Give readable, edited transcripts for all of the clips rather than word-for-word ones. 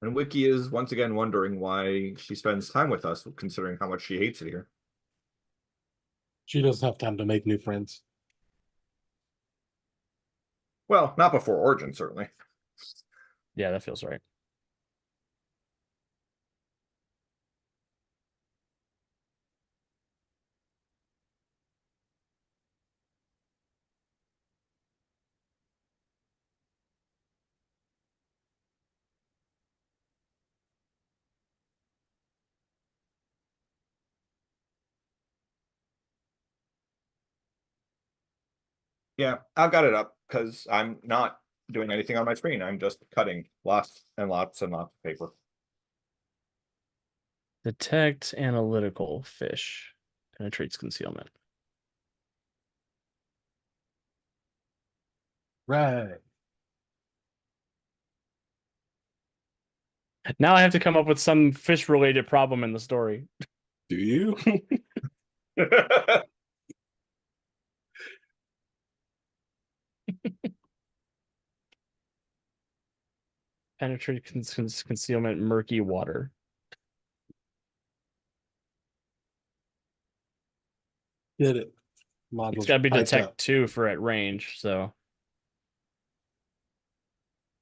And Wiki is once again wondering why she spends time with us, considering how much she hates it here. She doesn't have time to make new friends. Well, not before Origin, certainly. Yeah, that feels right. Yeah, I've got it up because I'm not doing anything on my screen. I'm just cutting lots and lots and lots of paper. Detect analytical fish. Penetrates concealment. Right. Now I have to come up with some fish related problem in the story. Do you? Penetrate concealment, murky water. Get it. It's Modules got to be piped detect up. 2 for at range, so.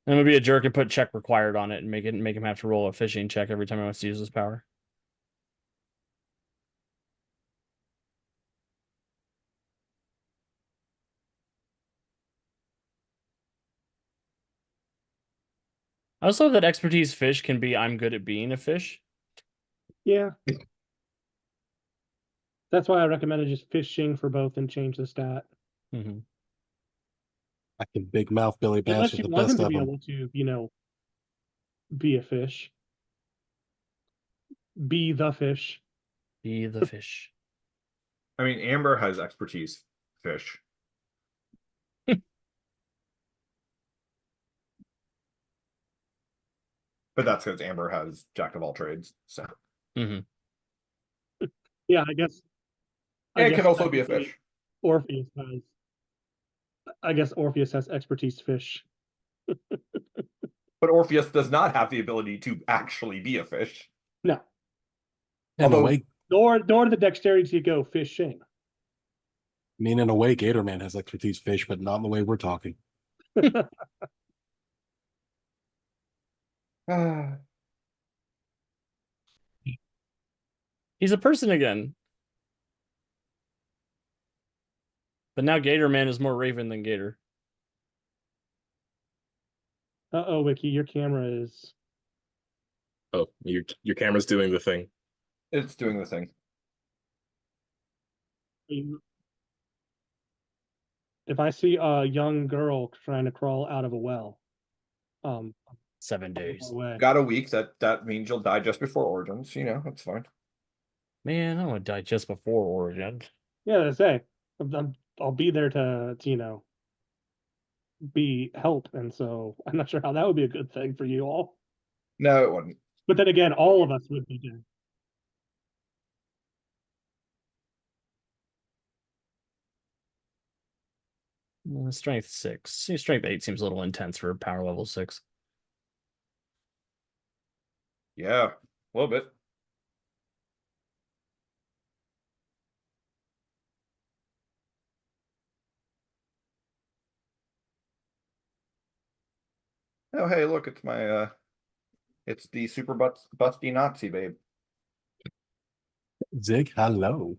I'm gonna be a jerk and put check required on it and make him have to roll a fishing check every time he wants to use his power. I also love that expertise fish can be I'm good at being a fish. Yeah. That's why I recommended just fishing for both and change the stat. Mm-hmm. I can big mouth Billy Bass Unless with you the want him best to of be them. able to, be a fish. Be the fish. Be the fish. I mean, Amber has expertise fish. But that's because Amber has Jack of all trades. So Mm-hmm. Yeah, I guess. it can also be a fish. Orpheus has. I guess Orpheus has expertise fish. But Orpheus does not have the ability to actually be a fish. No. In a Although- way, Nor the dexterity to go fishing. I mean, in a way, Gatorman has expertise fish, but not in the way we're talking. He's a person again. But now Gator Man is more Raven than Gator. Uh-oh, Wiki, your camera is. Oh, your camera's doing the thing. It's doing the thing. If I see a young girl trying to crawl out of a well, 7 days. away. Got a week. That means you'll die just before Origins. It's fine. Man, I want to die just before Origin. Yeah, I say, I'll be there to be help, and so I'm not sure how that would be a good thing for you all. No, it wouldn't. But then again, all of us would be dead. Strength 6. See, strength 8 seems a little intense for power level 6. Yeah, a little bit. Oh, hey, look, it's my it's the super busty Nazi babe. Zig, hello.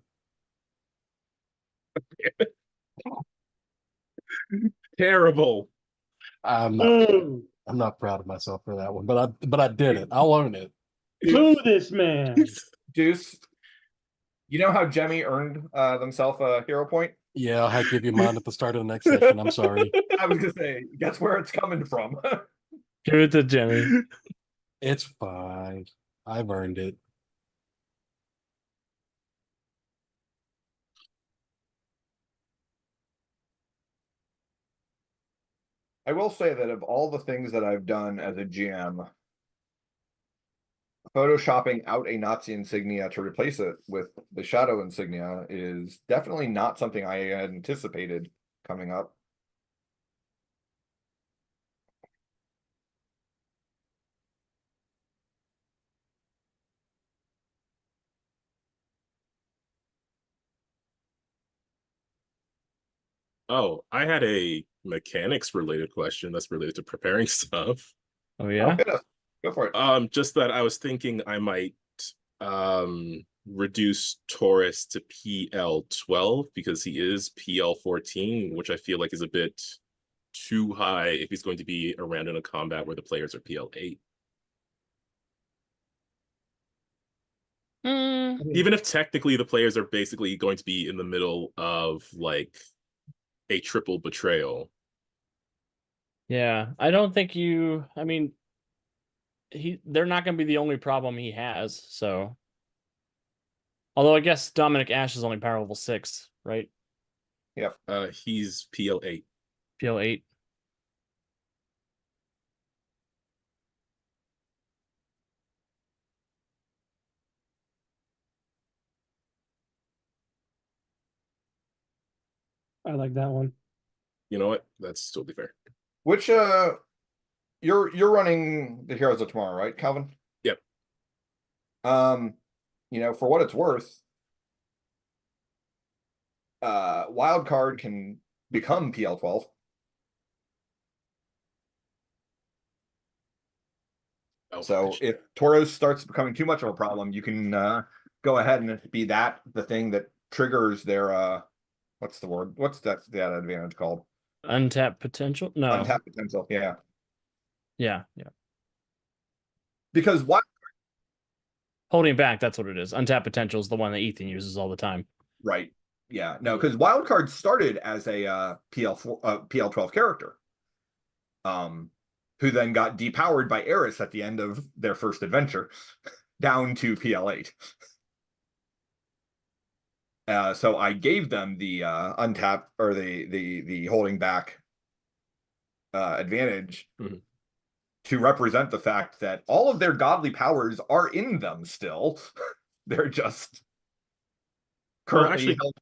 Terrible. I'm not proud of myself for that one, but I did it. I'll own it. Boo this man. Deuce, you know how Jemmy earned themselves a hero point? Yeah, I'll have to give you mine at the start of the next session. I'm sorry. I was gonna say, guess where it's coming from. Give it to Jimmy. It's fine. I've earned it. I will say that of all the things that I've done as a GM, photoshopping out a Nazi insignia to replace it with the shadow insignia is definitely not something I had anticipated coming up. Oh, I had a mechanics related question that's related to preparing stuff. Oh Oh, yeah. hit us. Go for it. Just that I was thinking I might reduce Taurus to PL12 because he is PL14, which I feel like is a bit too high if he's going to be around in a combat where the players are PL8. Mm, Even if technically the players are basically going to be in the middle of like a triple betrayal. yeah, I don't think you. I mean, they're not going to be the only problem he has. So, although I guess Dominic Ash is only power level 6, right? He's PL8. PL8. I like that one. You know what? That's totally fair. Which you're running the Heroes of Tomorrow, right, Calvin? Yep. You know, for what it's worth, wild card can become PL12. Oh, So gosh. if Tauros starts becoming too much of a problem, you can go ahead and be the thing that triggers their what's the word? What's that advantage called? Untapped potential? No. Untapped potential. Yeah. Yeah, yeah. Because what Holding back, that's what it is. Untapped potential is the one that Ethan uses all the time. right. Yeah, no, because wild card started as a PL4 PL12 character. Who then got depowered by Eris at the end of their first adventure, down to PL8. So I gave them the untap or the holding back advantage Mhm. to represent the fact that all of their godly powers are in them still. They're just currently actually- held.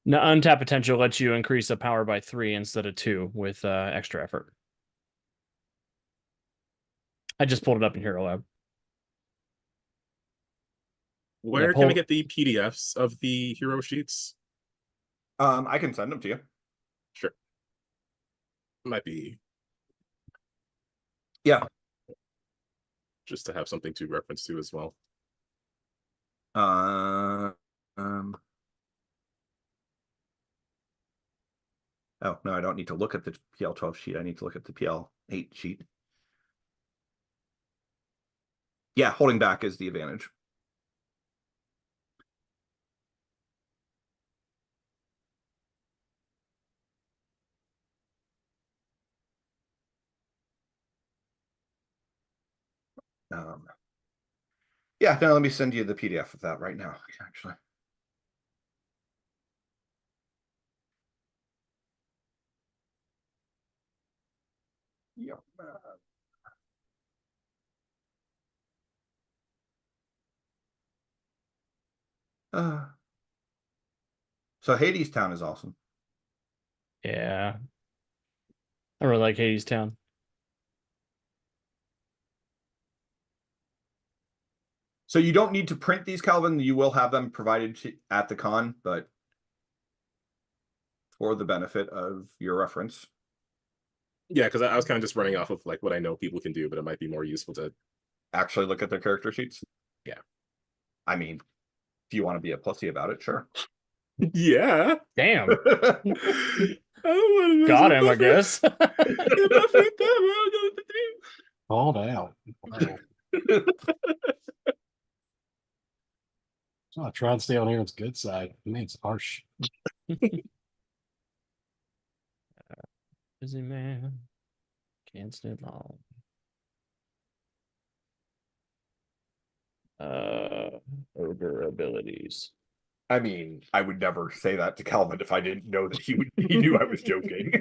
Now, untapped potential lets you increase the power by 3 instead of 2 with extra effort. I just pulled it up in Hero Lab. Where Yeah, can I pull- get the PDFs of the hero sheets? I can send them to you. Sure. Might be Yeah. just to have something to reference to as well. Um. Oh, no, I don't need to look at the PL12 sheet. I need to look at the PL8 sheet. Yeah, holding back is the advantage. Yeah, no, let me send you the PDF of that right now, actually. Yep. So Hades Town is awesome. Yeah. I really like Hades Town. So you don't need to print these, Calvin. You will have them provided at the con, but for the benefit of your reference. Yeah, because I was kind of just running off of like what I know people can do, but it might be more useful to Actually look at their character sheets. Yeah. I mean, if you want to be a pussy about it, sure. Yeah. Damn. I don't want to Got him, I guess. Called out. Wow. So I try and stay on Aaron's good side. I mean, it's harsh. Busy man. Can't stay long. Ogre abilities. I mean, I would never say that to Calvin if I didn't know that he knew I was joking.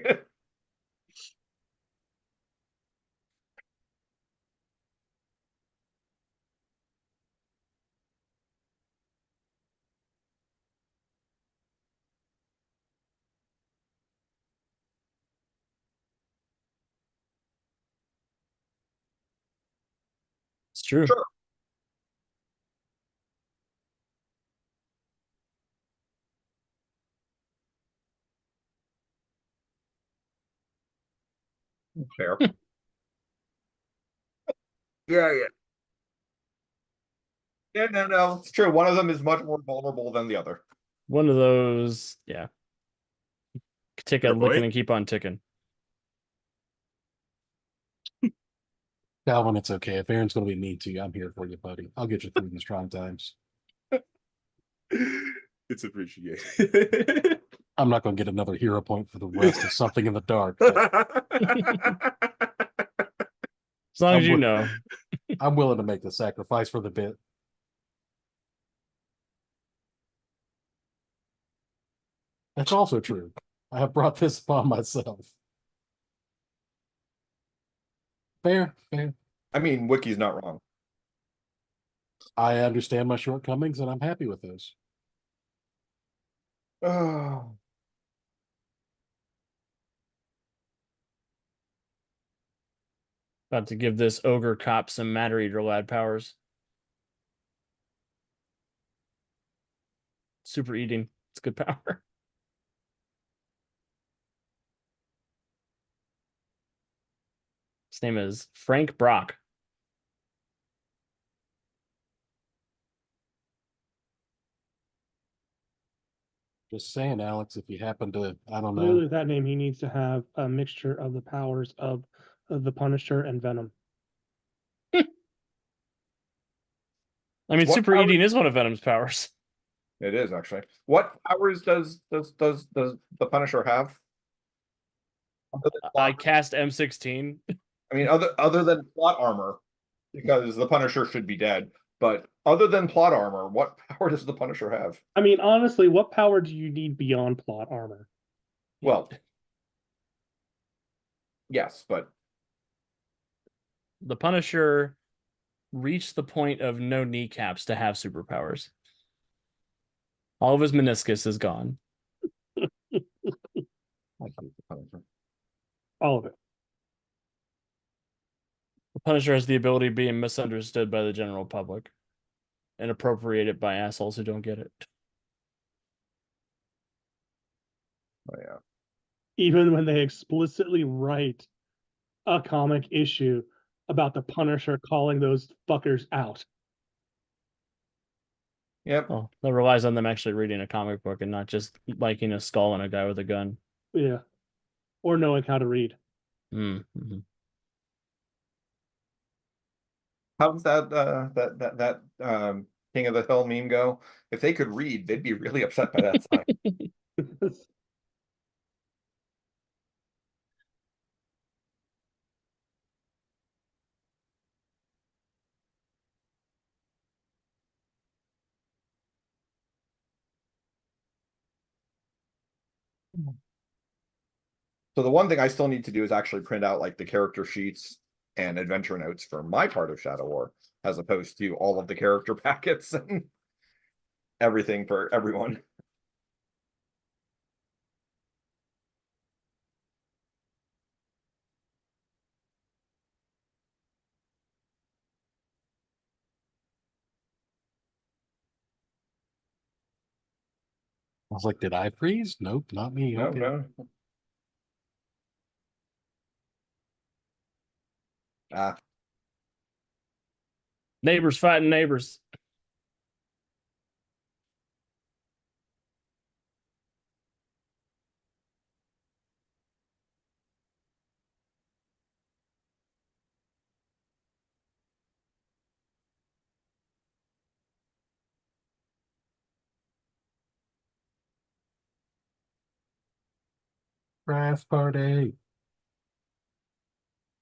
true. Sure. Fair. Yeah, yeah. Yeah, no, it's true. One of them is much more vulnerable than the other. One of those, yeah. Tick Fair a licking point. and keep on ticking. Calvin, it's okay. If Aaron's going to be mean to you, I'm here for you, buddy. I'll get you through these trying times. It's appreciated. I'm not going to get another hero point for the rest of something in the dark. But As long as I'm you wi- know. I'm willing to make the sacrifice for the bit. That's also true. I have brought this upon myself. Fair, fair. I mean, Wiki's not wrong. I understand my shortcomings and I'm happy with those. Oh. About to give this ogre cop some matter eater lad powers. Super eating. It's good power. His name is Frank Brock. Just saying, Alex, if you happen to, I don't know. Literally, that name, he needs to have a mixture of the powers of the Punisher and Venom. I mean, What super power- eating is one of Venom's powers. It is actually. What powers does the Punisher have? Other than I plot- cast M16. I mean, other than plot armor, because the Punisher should be dead. But other than plot armor, what power does the Punisher have? I mean, honestly, what power do you need beyond plot armor? Well, yes, but The Punisher reached the point of no kneecaps to have superpowers. All of his meniscus is gone. I hate the Punisher. All of it. The Punisher has the ability of being misunderstood by the general public and appropriated by assholes who don't get it. Oh yeah. Even when they explicitly write a comic issue about the Punisher calling those fuckers out. Yep. Well, that relies on them actually reading a comic book and not just liking a skull and a guy with a gun. Yeah. Or knowing how to read. Mm-hmm. How's that King of the Hill meme go? If they could read, they'd be really upset by that sign. So the one thing I still need to do is actually print out like the character sheets and adventure notes for my part of Shadow War, as opposed to all of the character packets and everything for everyone. I was like, did I freeze? Nope, not me. No, Okay. no. Ah, Neighbors fighting neighbors. Craft party.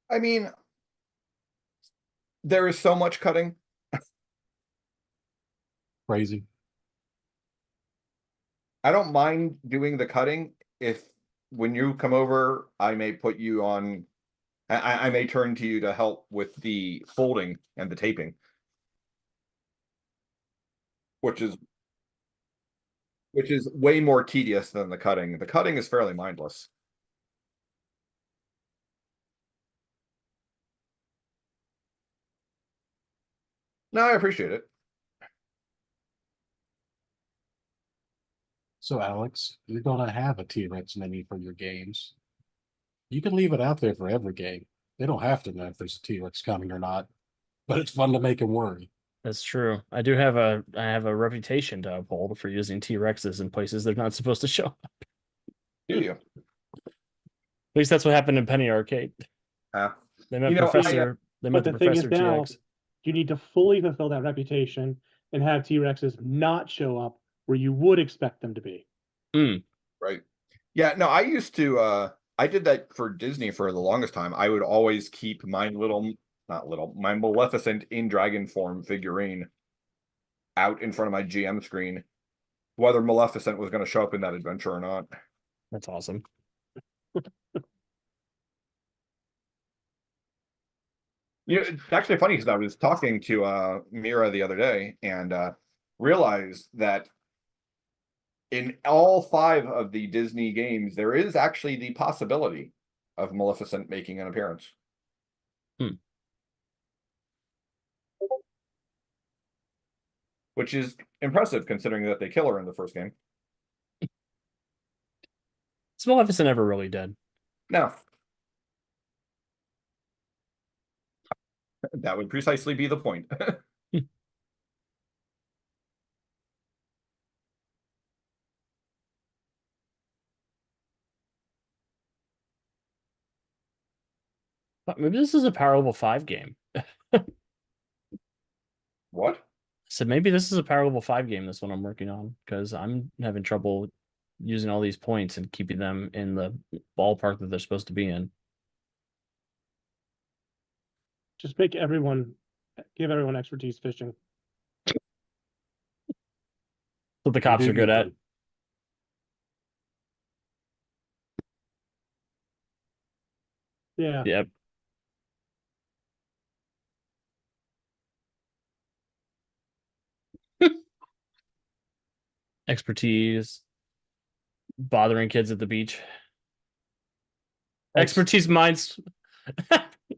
I mean, there is so much cutting. Crazy. I don't mind doing the cutting if when you come over, I may put you on. I may turn to you to help with the folding and the taping, which is way more tedious than the cutting. The cutting is fairly mindless. No, I appreciate it. So Alex, you're gonna have a T-Rex mini for your games. You can leave it out there for every game. They don't have to know if there's a T-Rex coming or not, but it's fun to make them worry. That's true. I have a reputation to uphold for using T-Rexes in places they're not supposed to show up. Do you? At least that's what happened in Penny Arcade. Ah. They met You know, Professor. They met But the the thing is Professor now, T-Rex. you need to fully fulfill that reputation and have T-Rexes not show up where you would expect them to be. Right. Yeah, no, I used to I did that for Disney for the longest time. I would always keep my my Maleficent in dragon form figurine out in front of my GM screen, whether Maleficent was going to show up in that adventure or not. That's awesome. You know, it's actually funny because I was talking to Mira the other day and realized that in all 5 of the Disney games, there is actually the possibility of Maleficent making an appearance. Which is impressive considering that they kill her in the first game. Is Maleficent ever really dead? No. That would precisely be the point. But maybe this is a Power Level 5 game. What? So maybe this is a Power Level 5 game, this one I'm working on, because I'm having trouble using all these points and keeping them in the ballpark that they're supposed to be in. Just give everyone expertise fishing. What the cops are good at. Yeah. Yep. Expertise. Bothering kids at the beach. Expertise mines.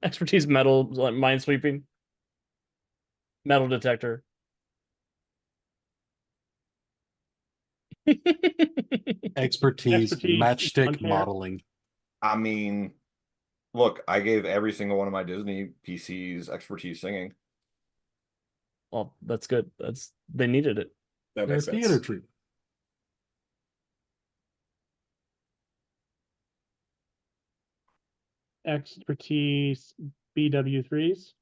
Expertise metal, like mine sweeping. Metal detector. Expertise Expertise, matchstick lawn care. modeling. I mean, look, I gave every single one of my Disney PCs expertise singing. Well, that's good. They needed it. That They're makes sense. theater treatment. Expertise BW3s.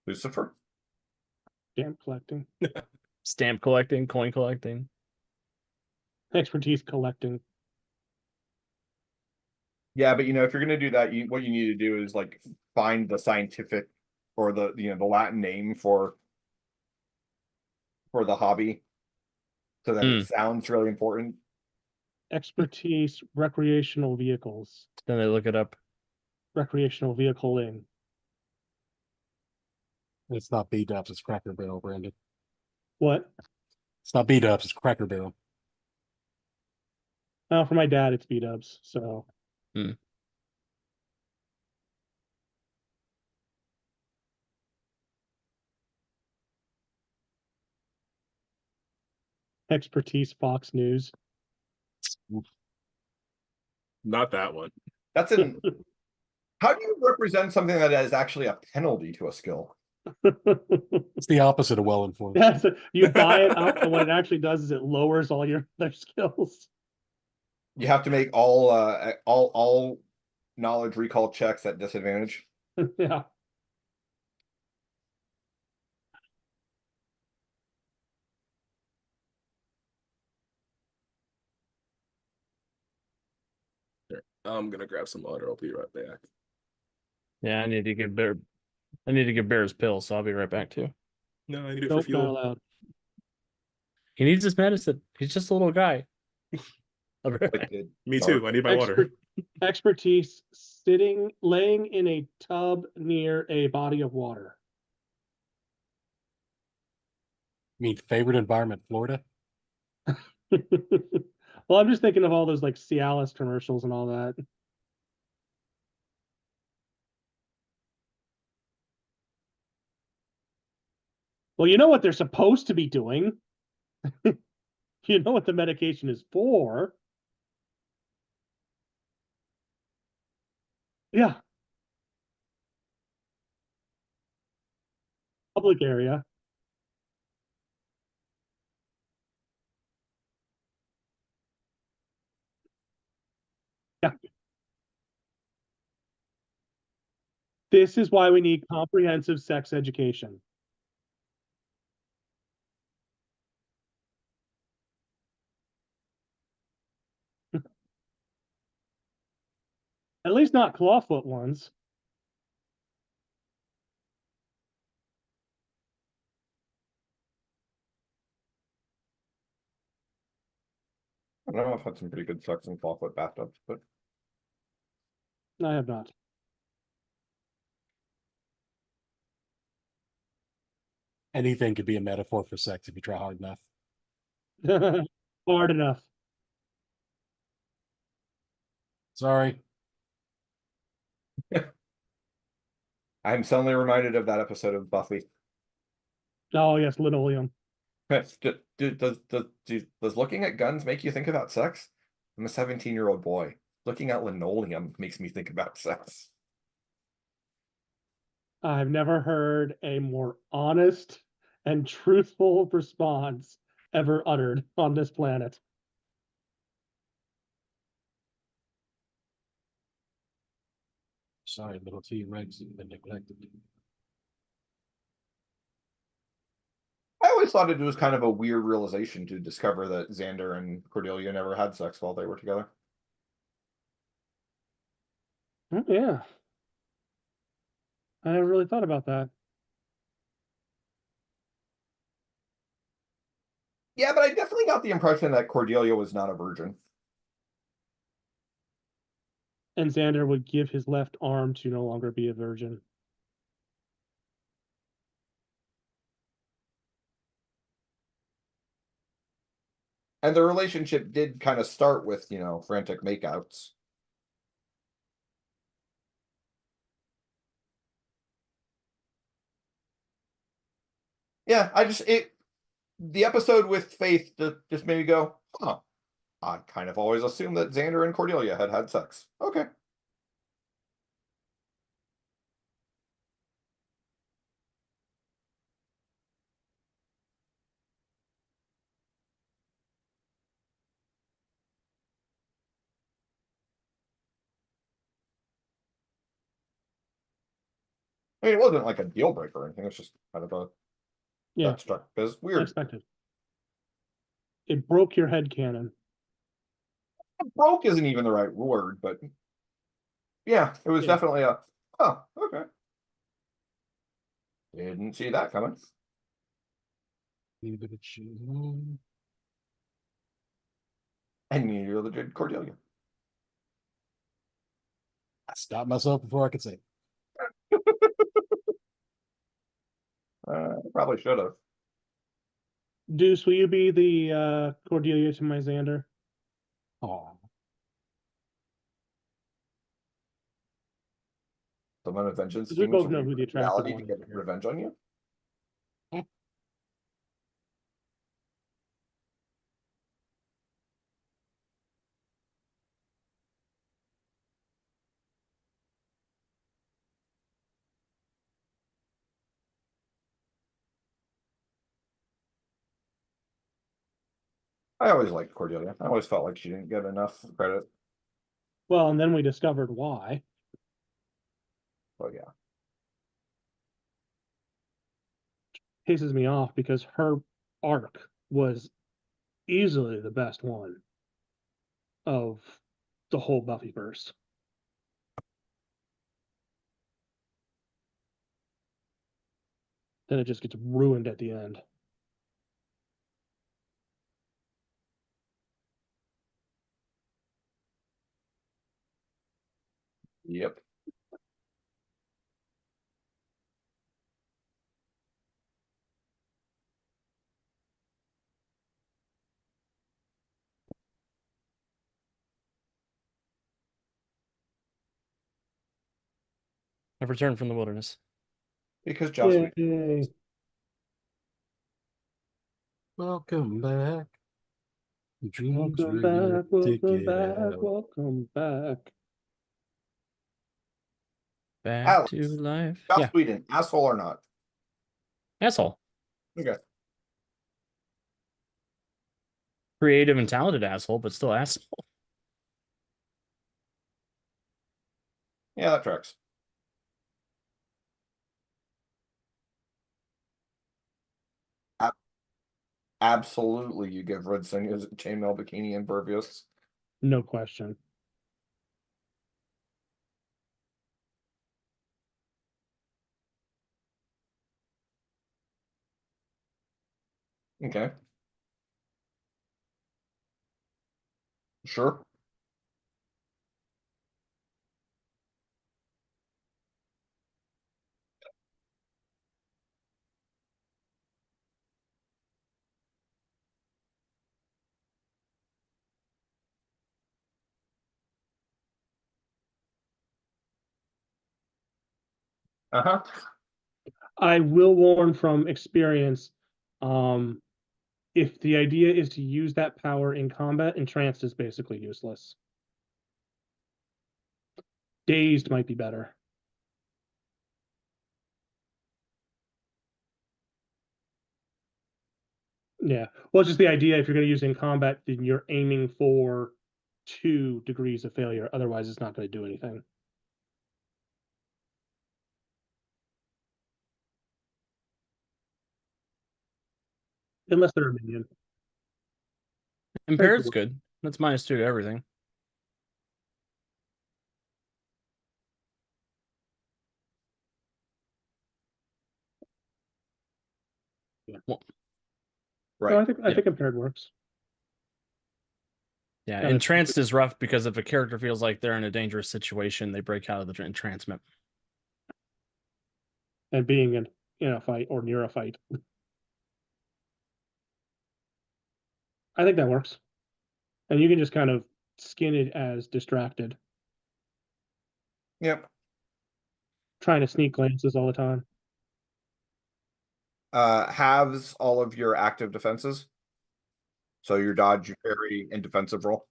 Lucifer? Stamp collecting. Stamp collecting, coin collecting. Expertise collecting. Yeah, but if you're gonna do that, what you need to do is like find the scientific or the the Latin name for the hobby, so that it sounds really important. Expertise recreational vehicles. Then they look it up. Recreational vehicling. It's not B-Dubs, it's Cracker Barrel, Brandon. What? It's not B-Dubs, it's Cracker Barrel. Oh, for my dad, it's B-dubs. So. Expertise Fox News. Not that one. That's an. How do you represent something that is actually a penalty to a skill? It's the opposite of well-informed. Yes, you buy it up, and what it actually does is it lowers all your other skills. You have to make all knowledge recall checks at disadvantage. Yeah. Sure. I'm gonna grab some water. I'll be right back. Yeah, I need to give Bear his pills, so I'll be right back too. No, I need it for Nope, not fuel. allowed. He needs his medicine. He's just a little guy. I'll be right back. Me too. I need my water. Expertise laying in a tub near a body of water. You mean favorite environment, Florida? Well, I'm just thinking of all those like Cialis commercials and all that. Well, you know what they're supposed to be doing. You know what the medication is for. Yeah. Public area. Yeah. This is why we need comprehensive sex education. At least not clawfoot ones. I don't know, I've had some pretty good sex in clawfoot bathtubs, but I have not. Anything could be a metaphor for sex if you try hard enough. Hard enough. Sorry. I'm suddenly reminded of that episode of Buffy. Oh yes, linoleum. Does looking at guns make you think about sex? I'm a 17-year-old boy. Looking at linoleum makes me think about sex. I've never heard a more honest and truthful response ever uttered on this planet. Sorry, little T-Rex have been neglected. I always thought it was kind of a weird realization to discover that Xander and Cordelia never had sex while they were together. Oh, yeah. I never really thought about that. Yeah, but I definitely got the impression that Cordelia was not a virgin. And Xander would give his left arm to no longer be a virgin. And the relationship did kind of start with, frantic makeouts. Yeah, the episode with Faith just made me go, huh. I kind of always assumed that Xander and Cordelia had had sex. Okay. I mean, it wasn't like a deal breaker or anything. It's just kind of a Yeah, that struck as weird. unexpected. It broke your head canon. Broke isn't even the right word, but yeah, it was Yeah. definitely a, oh, okay. Didn't see that coming. Neither did she. Mm. And neither did Cordelia. I stopped myself before I could say. Probably should have. Deuce, will you be the Cordelia to my Xander? Oh, Someone of vengeance. Because we schemes both know will who the use attractive reality one to is get here. revenge on you. I always liked Cordelia. I always felt like she didn't get enough credit. Well, and then we discovered why. But yeah. Pisses me off because her arc was easily the best one of the whole Buffyverse. Then it just gets ruined at the end. Yep. I've returned from the wilderness. Because Joss Whedon. Yay. Welcome back. Dreams Welcome were back, good to welcome get back, out. welcome back. Back Alex, to life. Joss Yeah, Whedon, asshole or not? asshole. Okay. Creative and talented asshole, but still asshole. Yeah, that tracks. Absolutely, you give Red Sonja's chainmail bikini impervious. No question. Okay. Sure. Uh-huh. I will warn from experience, if the idea is to use that power in combat, entranced is basically useless. Dazed might be better. Yeah. Well, it's just the idea if you're going to use it in combat, then you're aiming for 2 degrees of failure. Otherwise, it's not going to do anything. Unless they're a minion. Impaired's cool. good. That's -2 to everything. Right. No, I think Yeah. impaired works. Yeah, Kind of- entranced is rough because if a character feels like they're in a dangerous situation, they break out of the entrancement. And being in a fight or near a fight. I think that works. And you can just kind of skin it as distracted, Yep. trying to sneak glances all the time. Halves all of your active defenses. So your dodge, your parry, and defensive roll.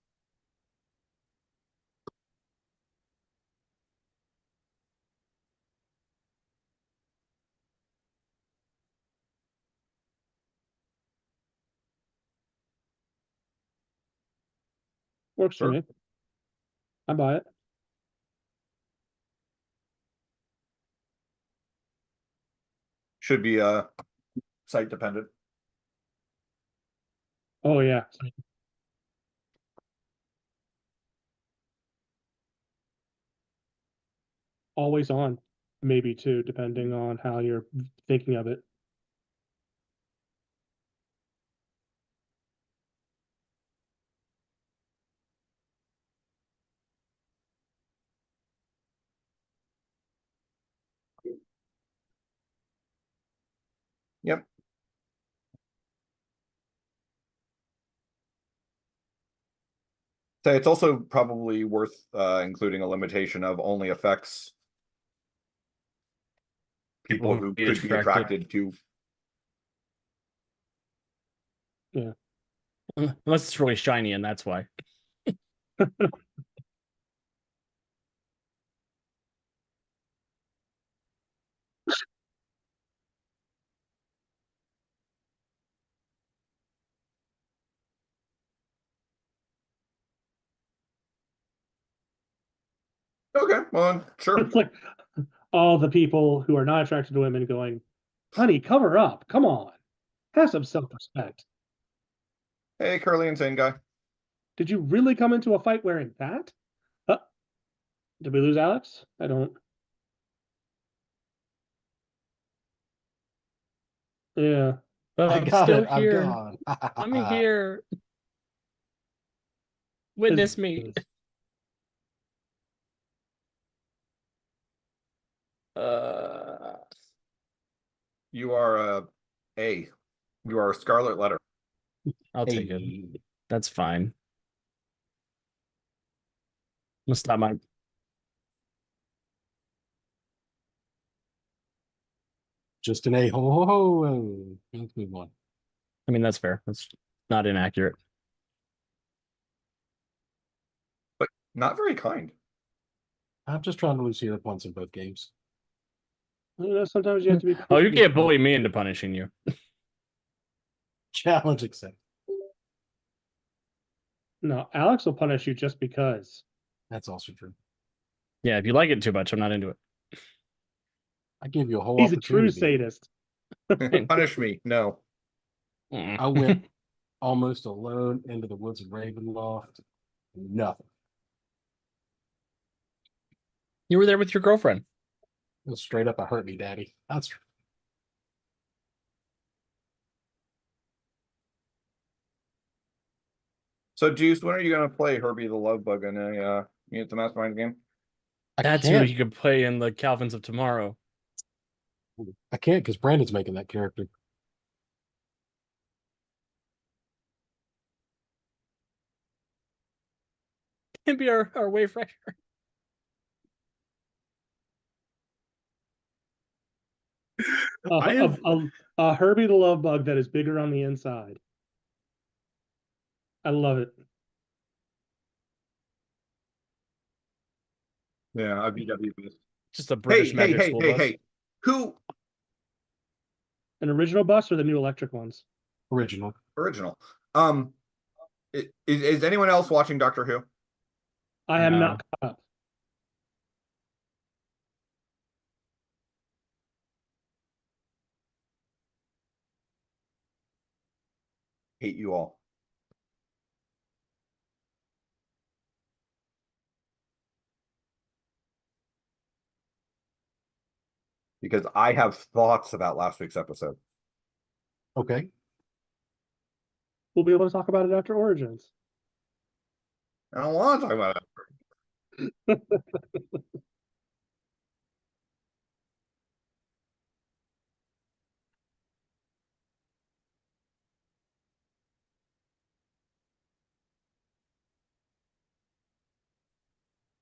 Works Sure. for me. I buy it. Should be site dependent. Oh yeah. Always on, maybe too, depending on how you're thinking of it. Yep. So it's also probably worth including a limitation of only affects people who be could be attracted to. Unless it's really shiny, and that's why. Okay, well, sure. It's like all the people who are not attracted to women going, honey, cover up. Come on. Have some self-respect. Hey, Curly Insane guy. Did you really come into a fight wearing that? Did we lose Alex? I don't. Yeah. But I I'm got still it. I'm here. gone. Let me hear. Witness me. It's- You are A. You are a Scarlet Letter. I'll take it. Hey. That's fine. I'm gonna stop my. Just an a-hole. Let's move on. I mean, that's fair. That's not inaccurate. Not very kind. I'm just trying to lose hero points in both games. Sometimes you have to be. Oh, you patient. can't bully me into punishing you. Challenge accepted. No, Alex will punish you just because. That's also true. Yeah, if you like it too much, I'm not into it. I give you a whole He's a true opportunity. sadist. Punish me. No. I went almost alone into the woods of Ravenloft. Nothing. You were there with your girlfriend. It was straight up a hurt me, daddy. That's true. So, Juice, when are you gonna play Herbie the Love Bug in a Meet the Mastermind game? That's who you could play in the Calvins of Tomorrow. I can't because Brandon's making that character. Can't be our wave fresher. I have- A Herbie the Love Bug that is bigger on the inside. I love it. Yeah, I've VW this. Just a Hey, British hey, magic hey, school hey, bus. hey. Who An original bus or the new electric ones? Original. original? Is anyone else watching Doctor Who? I am No. not caught up. Hate you all. Because I have thoughts about last week's episode. Okay. We'll be able to talk about it after Origins. I don't want to talk about it.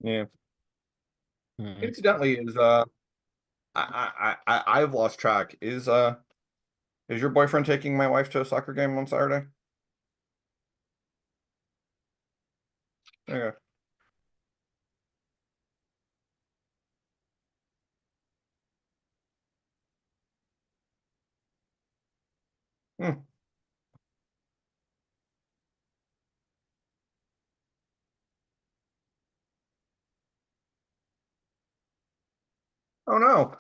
Yeah. Mhm. Incidentally, I've lost track. Is your boyfriend taking my wife to a soccer game on Saturday? Okay. Hmm. Oh no.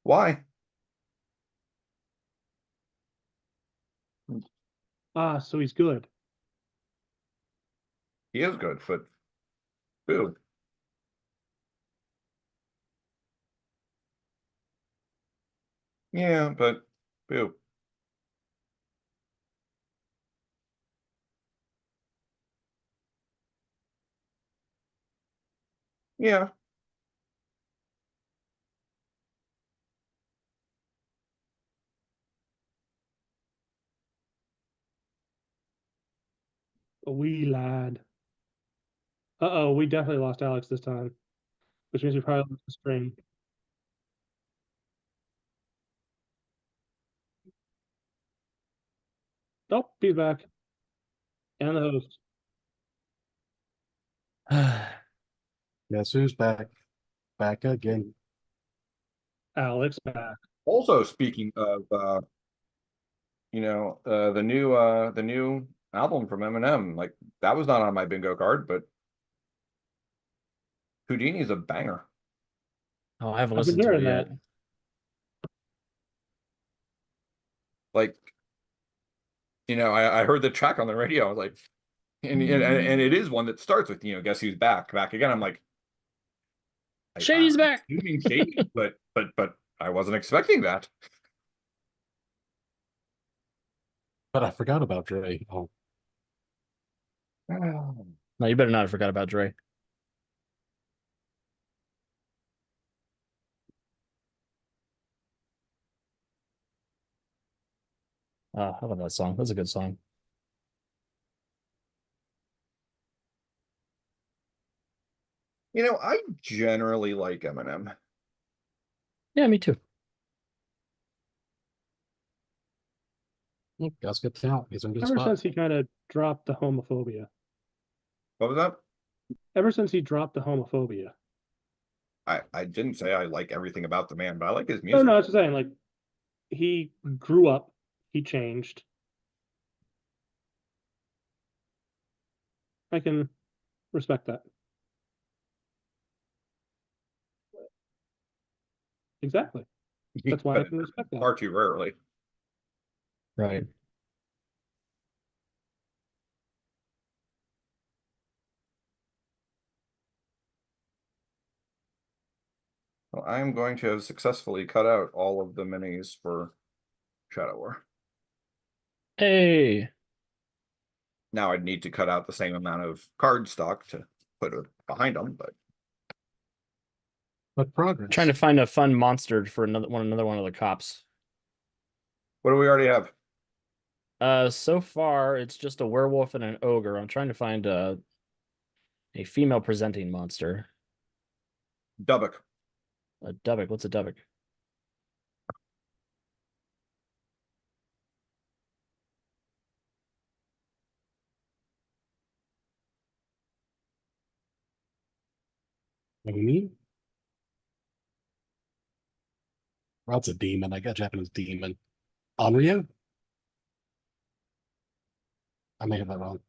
Why? Ah, so he's good. He is good, but boo. Yeah, but boo. Yeah. A wee lad. Uh-oh, we definitely lost Alex this time. Which means we probably lost the stream. Oh, he's back. And the host. Guess who's back? Back again. Alex back. Also, speaking of the new album from Eminem, like that was not on my bingo card, but Houdini's a banger. Oh, I haven't I've been listened to it hearing yet. that. Like, I heard the track on the radio. I was like, and it is one that starts with, guess who's back again. I'm like, Shady's back. assuming Shady, but I wasn't expecting that. But I forgot about Dre. Oh, No, you better not have forgot about Dre. I love that song. That's a good song. I generally like Eminem. Yeah, me too. Gus gets out. He's in a good Ever spot. since he kind of dropped the homophobia. What was that? Ever since he dropped the homophobia. I didn't say I like everything about the man, but I like his No, music. no, that's what I'm saying. Like, he grew up, he changed. I can respect that. Exactly. That's why I But can respect that. far too rarely. Right. Well, I am going to have successfully cut out all of the minis for Shadow War. Hey. Now I'd need to cut out the same amount of card stock to put it behind them, but But progress. Trying to find a fun monster for another one of the cops. what do we already have? So far it's just a werewolf and an ogre. I'm trying to find a female presenting monster. Dubbock. A Dubbock. What's a Dubbock? Amy? That's a demon. I got Japanese demon. Onryo? I may have that wrong.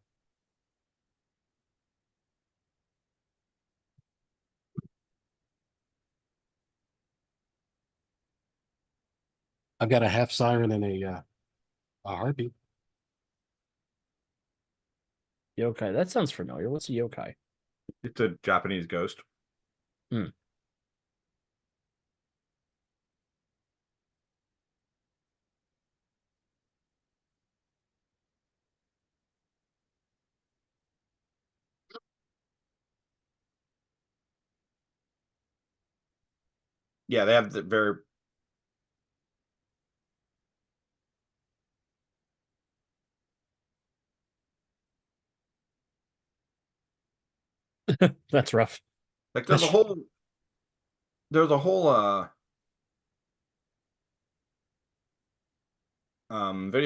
I've got a half siren and a harpy. Yokai. That sounds familiar. What's a yokai? It's a Japanese ghost. Yeah, they have the very That's rough. like there's a whole video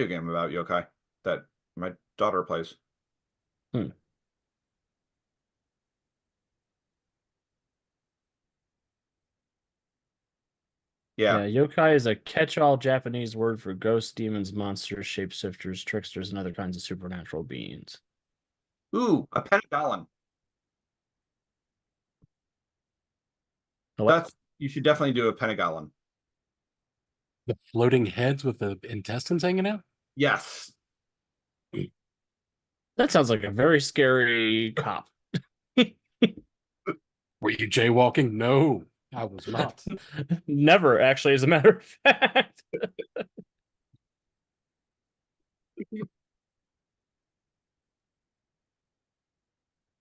game about yokai that my daughter plays. Yeah. Yokai is a catch-all Japanese word for ghosts, demons, monsters, shapeshifters, tricksters, and other kinds of supernatural beings. Ooh, a Pentagon. A what? That's you should definitely do a Pentagon. The floating heads with the intestines hanging out? Yes. That sounds like a very scary cop. Were you jaywalking? No, I was not. Never, actually, as a matter of fact.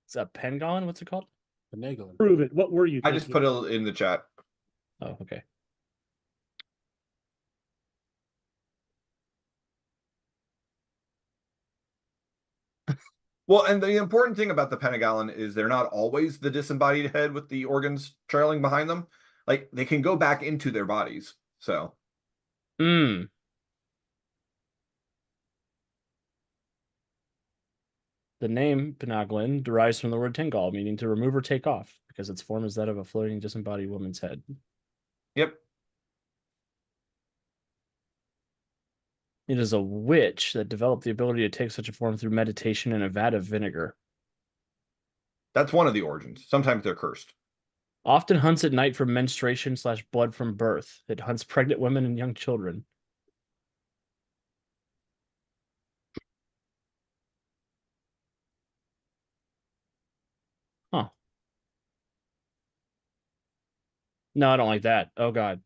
It's a Pengon? What's it called? Finagling. Prove it. What were you I just thinking? put it in the chat. Oh, okay. Well, and the important thing about the Pentagon is they're not always the disembodied head with the organs trailing behind them. Like they can go back into their bodies. So Mm. The name Pinaglin derives from the word Tingal, meaning to remove or take off, because its form is that of a floating disembodied woman's head. yep. It is a witch that developed the ability to take such a form through meditation in a vat of vinegar. That's one of the origins. Sometimes they're cursed. Often hunts at night for menstruation / blood from birth. It hunts pregnant women and young children. Huh. No, I don't like that. Oh, God.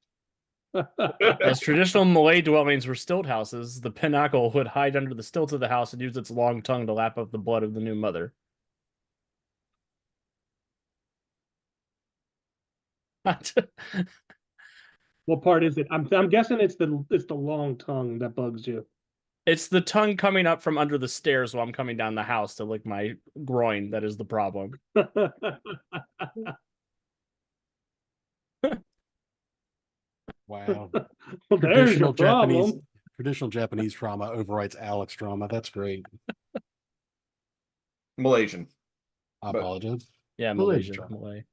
As traditional Malay dwellings were stilt houses, the pinnacle would hide under the stilts of the house and use its long tongue to lap up the blood of the new mother. What part is it? I'm guessing it's the long tongue that bugs you. It's the tongue coming up from under the stairs while I'm coming down the house to lick my groin that is the problem. Wow. Well, there's your Traditional Japanese problem. Traditional Japanese trauma overwrites Alex trauma. That's great. Malaysian. I But- apologize. Yeah, Malaysia. Malaysian. Malay.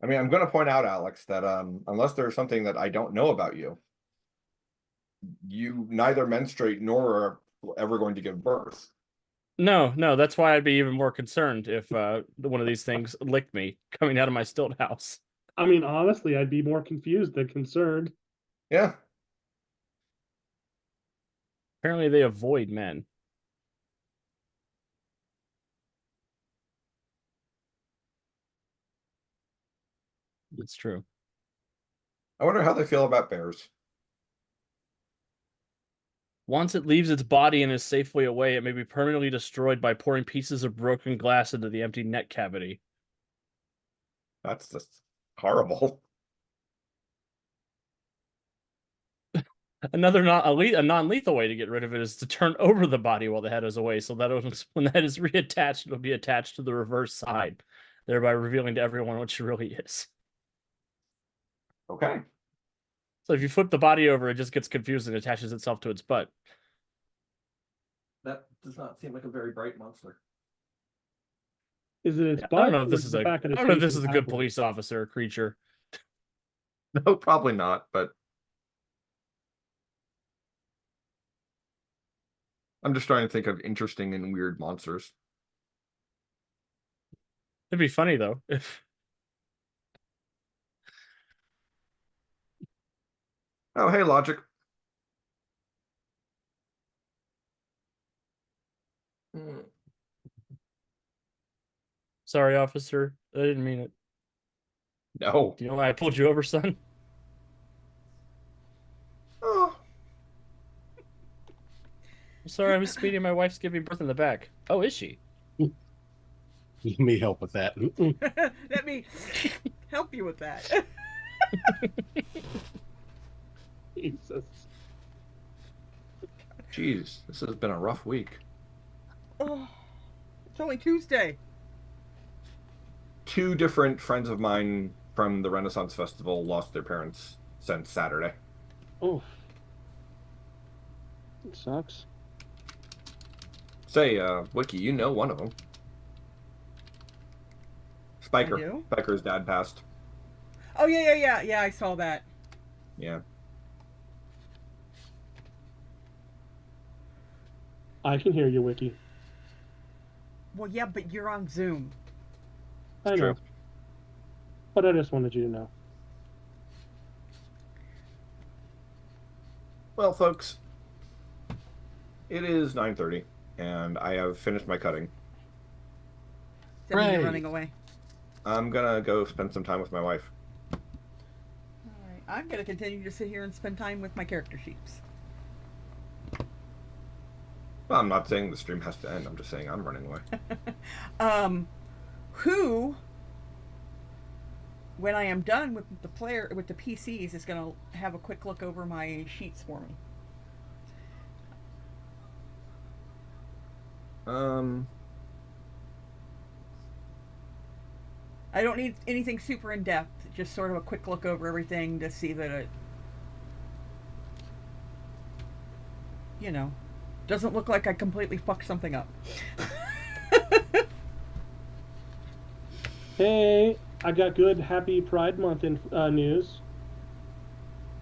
I mean, I'm going to point out, Alex, that unless there's something that I don't know about you, you neither menstruate nor are ever going to give birth. No, no, that's why I'd be even more concerned if one of these things licked me coming out of my stilt house. I mean, honestly, I'd be more confused than concerned. Yeah. Apparently, they avoid men. It's true. I wonder how they feel about bears. Once it leaves its body and is safely away, it may be permanently destroyed by pouring pieces of broken glass into the empty neck cavity. That's just horrible. Another a non-lethal way to get rid of it is to turn over the body while the head is away, so that when the head is reattached, it'll be attached to the reverse side, thereby revealing to everyone what she really is. Okay. So if you flip the body over, it just gets confused and attaches itself to its butt. That does not seem like a very bright monster. Is it its I butt? don't know if or this is the a back of I its don't know if face this is a and good backwards? police officer or creature. No, probably not, but I'm just trying to think of interesting and weird monsters. It'd be funny though if Oh, hey, Logic. Hmm. sorry, officer, I didn't mean it. No. Do you know why I pulled you over, son? Oh, I'm sorry, I was speeding. My wife's giving birth in the back. Oh, is she? Let me help with that. Mm-mm. Let me help you with that. Jesus. jeez, this has been a rough week. Oh, it's only Tuesday. 2 different friends of mine from the Renaissance Festival lost their parents since Saturday. Oh. It sucks. Say, Wiki, you know one of them. Spiker. do? Spiker's dad passed. Oh yeah. I saw that. Yeah. I can hear you, Wiki. Well, yeah, but you're on Zoom. I know. True. But I just wanted you to know. Well, folks, it is 9:30, and I have finished my cutting. Does that mean you're Hooray. running away? I'm gonna go spend some time with my wife. All right. I'm gonna continue to sit here and spend time with my character sheets. Well, I'm not saying the stream has to end. I'm just saying I'm running away. Who, when I am done with the PCs, is gonna have a quick look over my sheets for me. I don't need anything super in depth. Just sort of a quick look over everything to see that it, doesn't look like I completely fucked something up. Hey, I got good Happy Pride Month in news.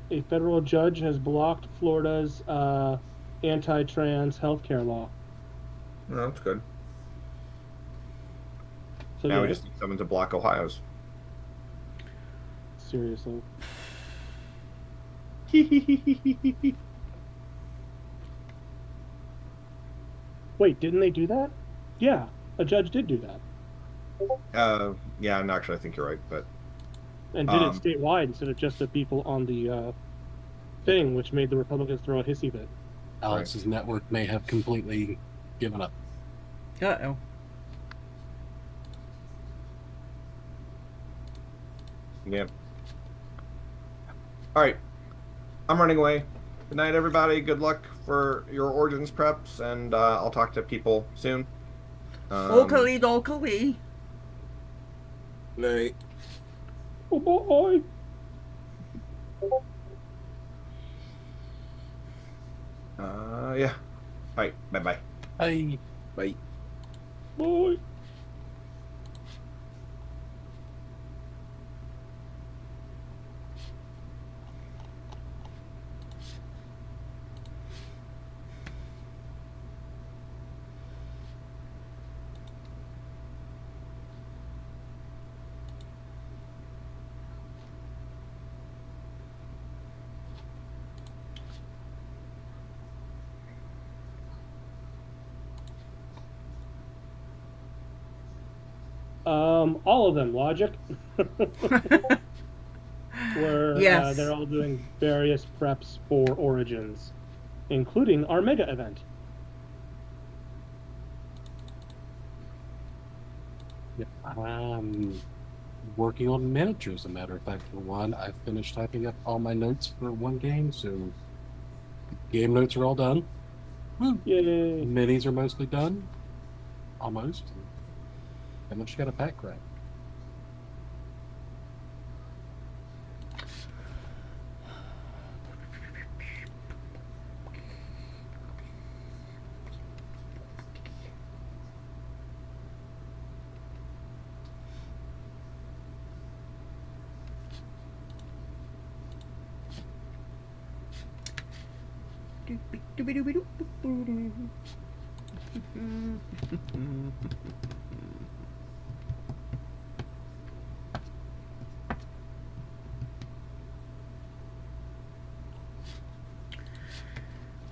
A federal judge has blocked Florida's anti-trans healthcare law. No, that's good. So Now yeah, we just need someone to block Ohio's. seriously. Wait, didn't they do that? Yeah, a judge did do that. Yeah, and actually, I think you're right, but And did it Um, statewide instead of just the people on the thing, which made the Republicans throw a hissy fit. Alex's network may have completely given up. Uh-oh. yeah. All right, I'm running away. Good night, everybody. Good luck for your Origins preps, and I'll talk to people soon. Dolkali. Night. Oh boy! Yeah. All right. Bye bye. I Bye. Boy. All of them, Logic. Where Yes. they're all doing various preps for Origins, including our mega event. I'm working on miniatures, as a matter of fact. For one, I finished typing up all my notes for one game, so game notes are all done. Woo. Yay! Minis are mostly done, almost. And I just got a pack crack.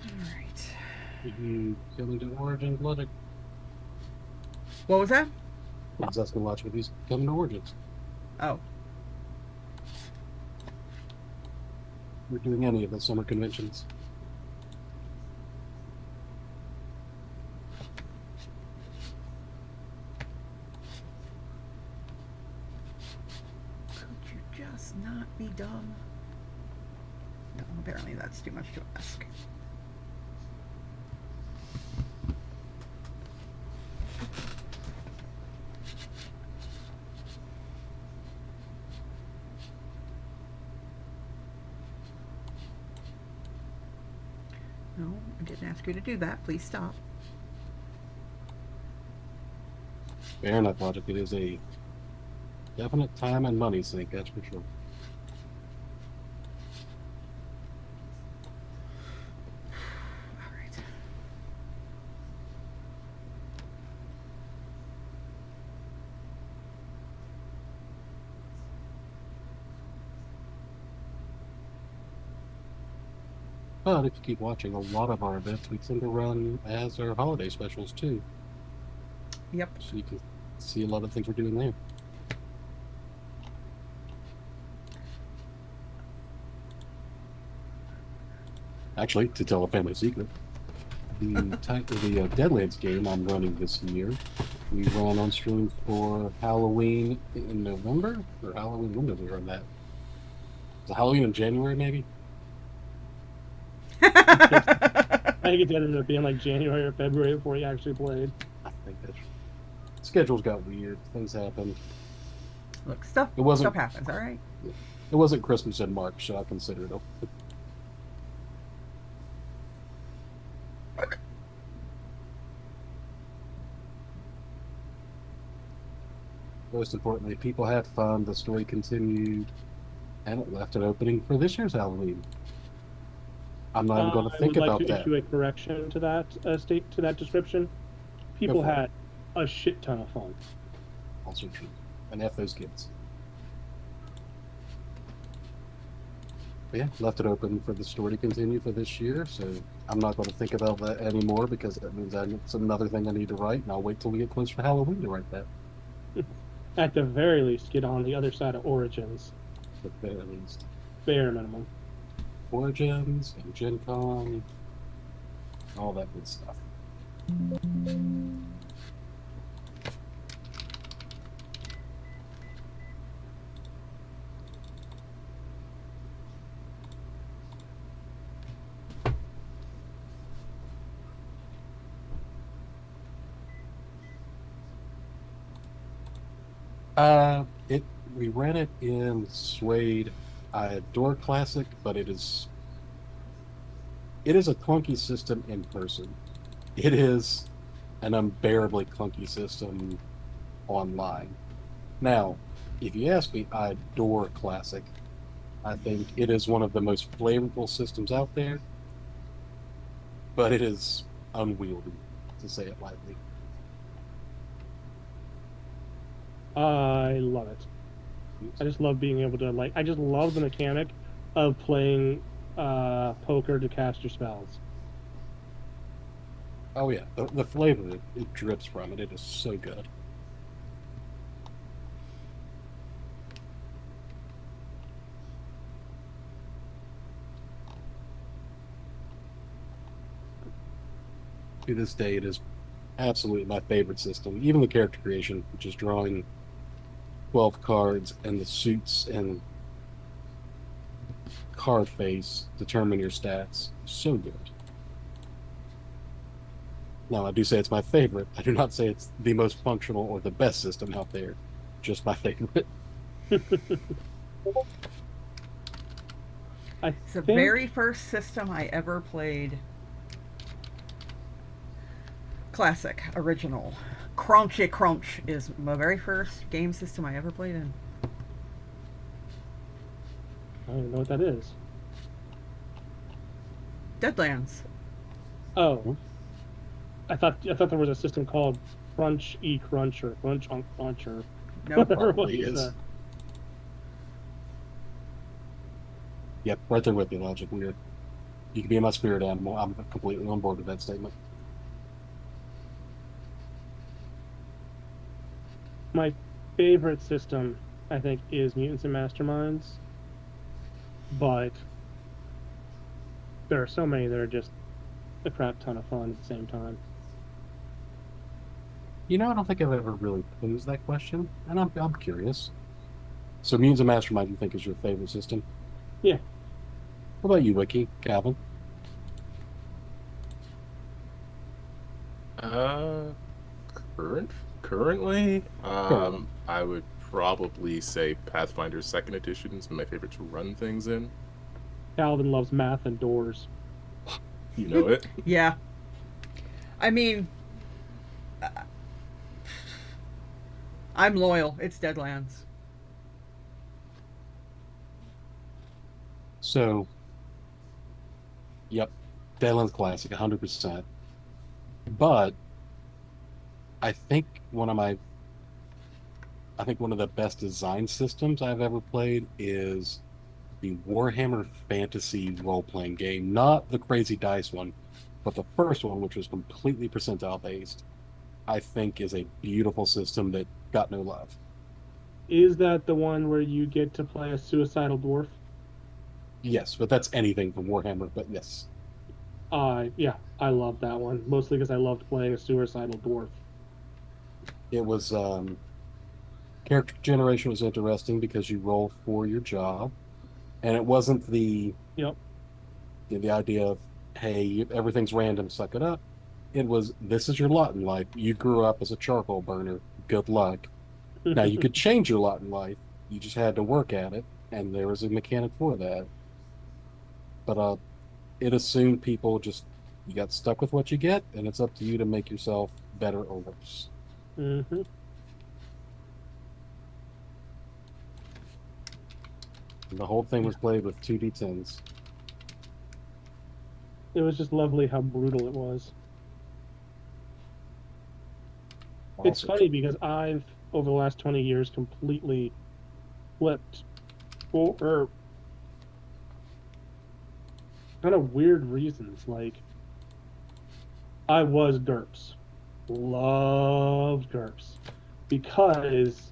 Alright. You coming to Origins, Logic? What was that? I was asking Logic if he's coming to Origins. Oh. We're doing any of the summer conventions. Could you just not be dumb? No, apparently that's too much to ask. No, I didn't ask you to do that. Please stop. Fair enough, Logic. It is a definite time and money sink, that's for sure. Alright. But if you keep watching, a lot of our events we tend to run as our holiday specials too. Yep. So you can see a lot of things we're doing there. Actually, to tell a family secret, the Deadlands game I'm running this year, we ran on stream for Halloween in November, or Halloween, when did we run that? Was it Halloween in January, maybe? I think it ended up being like January or February before he actually played. I think that's schedules got weird. Things happened. Look, stuff happens, alright? It wasn't Christmas in March, so I consider it. Most importantly, people had fun. The story continued, and it left an opening for this year's Halloween. I'm not even going to think I would about like to that. issue a correction to that to that description. People for it. had a shit ton of fun. Also true. And F those kids. But yeah, left it open for the story to continue for this year, so I'm not going to think about that anymore because that means it's another thing I need to write, and I'll wait till we get closer to Halloween to write that. At the very least, get on the other side of Origins. At the very least. Bare minimum. Origins and Gen Con, all that good stuff. We ran it in Suede I adore Classic, but it is a clunky system in person. It is an unbearably clunky system online. Now, if you ask me, I adore Classic. I think it is one of the most flavorful systems out there, but it is unwieldy, to say it lightly. I love it. I just love being able to I just love the mechanic of playing poker to cast your spells. Oh yeah, the flavor it drips from it. It is so good. To this day, it is absolutely my favorite system. Even the character creation, which is drawing 12 cards and the suits and card face determine your stats. So good. Now, I do say it's my favorite. I do not say it's the most functional or the best system out there. Just my favorite. I It's the think very first system I ever played. Classic, original. Crunchy Crunch is my very first game system I ever played in. I don't even know what that is. Deadlands. Oh, I thought there was a system called Crunch Crunch or Crunch Crunch or Nope. whatever it Probably was, is. Yep, right there with you, Logic. Weird. You can be my spirit animal. I'm completely on board with that statement. My favorite system, I think, is Mutants and Masterminds, but there are so many that are just a crap ton of fun at the same time. You know, I don't think I've ever really posed that question, and I'm curious. So, Mutants and Mastermind, you think is your favorite system? Yeah. What about you, Wiki, Calvin? Currently, Currently. I would probably say Pathfinder Second Edition is my favorite to run things in. Calvin loves math and doors. You know it. Yeah. I mean, I'm loyal. It's Deadlands. So, yep, Deadlands Classic, 100%. But I think one of the best design systems I've ever played is the Warhammer Fantasy role-playing game. Not the Crazy Dice one, but the first one, which was completely percentile based. I think is a beautiful system that got no love. Is that the one where you get to play a suicidal dwarf? Yes, but that's anything from Warhammer. But yes, Yeah, I love that one. Mostly because I loved playing a suicidal dwarf. it was character generation was interesting because you roll for your job, and it wasn't the Yep. the idea of hey everything's random, suck it up. It was this is your lot in life. You grew up as a charcoal burner. Good luck. Now you could change your lot in life. You just had to work at it, and there was a mechanic for that. But it assumed people just you got stuck with what you get, and it's up to you to make yourself better or worse. Mm-hmm. And the whole thing was played with 2d10s. It was just lovely how brutal it was. It's Also, funny because I've, over the last 20 years, completely flipped for kind of weird reasons. Like, I was GURPS. Loved GURPS. Because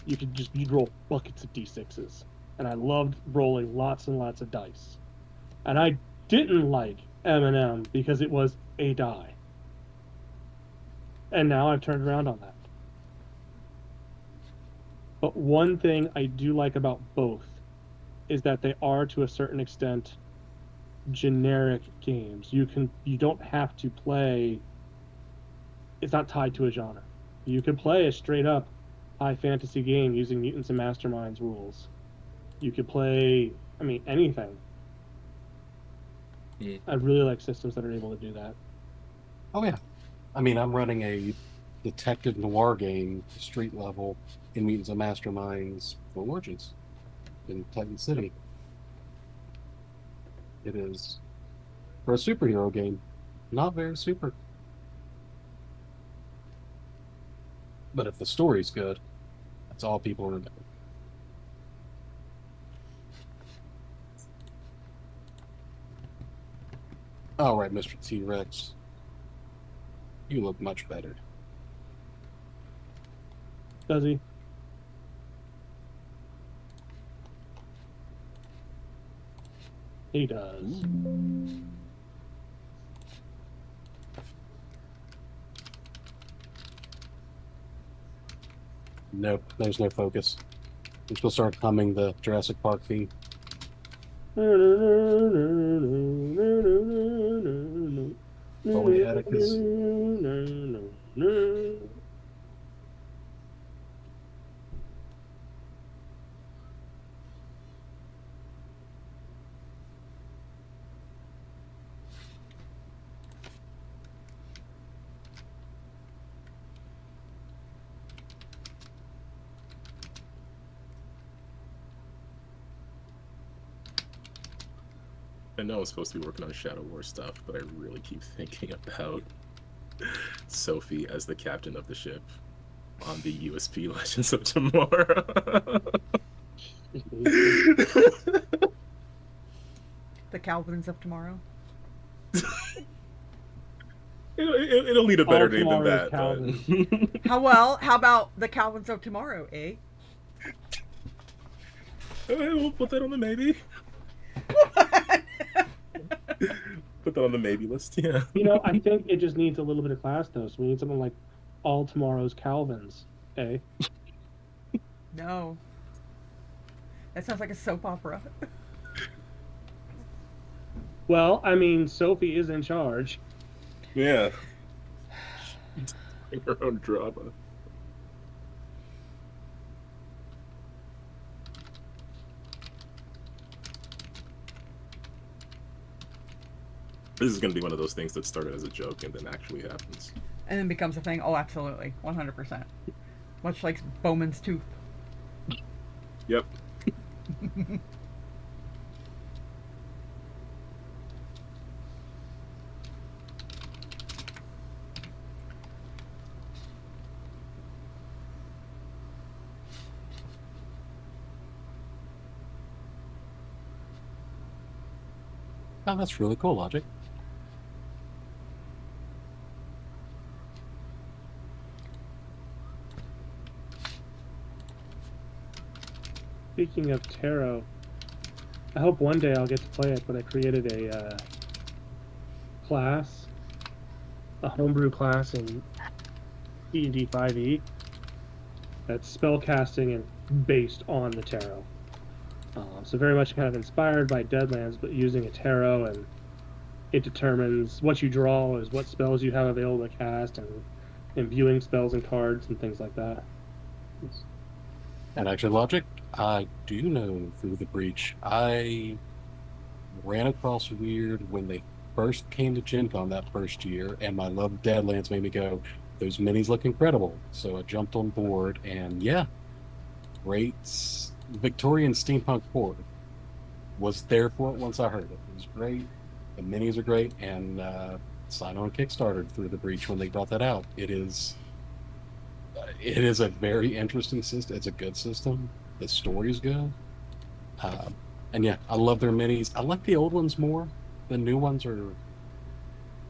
you'd roll buckets of D6s. And I loved rolling lots and lots of dice. And I didn't like M&M because it was a die. And now I've turned around on that. But one thing I do like about both is that they are, to a certain extent, generic games. You don't have to play. It's not tied to a genre. You can play a straight up high fantasy game using Mutants and Masterminds rules. You could play, I mean, anything. Mm. I really like systems that are able to do that. Oh yeah, I mean, I'm running a detective noir game, street level, in Mutants and Masterminds for Origins in Titan City. It is for a superhero game, not very super. But if the story's good, that's all people remember. All right, Mr. T-Rex, you look much better. Does he? He does. Nope, there's no focus. I'm supposed to start humming the Jurassic Park theme. Oh yeah, Atticus. I know I'm supposed to be working on Shadow War stuff, but I really keep thinking about Sophie as the captain of the ship on the USP Legends of Tomorrow. The Calvins of tomorrow. It'll need a better All name than tomorrow's that. Calvins. How about the Calvins of tomorrow, eh? We'll put that on the maybe. Put that on the maybe list. Yeah. You know, I think it just needs a little bit of class, though. So we need something like All Tomorrow's Calvins, eh? No. That sounds like a soap opera. Well, I mean, Sophie is in charge. Yeah. Her own drama. This is going to be one of those things that started as a joke and then actually happens. And then becomes a thing. Oh, absolutely. 100%. Much like Bowman's tooth. Yep. Oh, that's really cool, Logic. Speaking of tarot, I hope one day I'll get to play it, but I created a class, a homebrew class in D&D 5e that's spellcasting and based on the tarot. So very much kind of inspired by Deadlands, but using a tarot, and it determines what you draw is what spells you have available to cast, and imbuing spells and cards and things like that. And actually, Logic, I do know Through the Breach. I ran across Weird when they first came to Gen Con that first year, and my love of Deadlands made me go, those minis look incredible. So I jumped on board, and yeah, great Victorian steampunk board. Was there for it once I heard it. It was great. The minis are great, and sign on Kickstarter Through the Breach when they brought that out. It is a very interesting system. It's a good system. The story's good. And yeah, I love their minis. I like the old ones more. The new ones are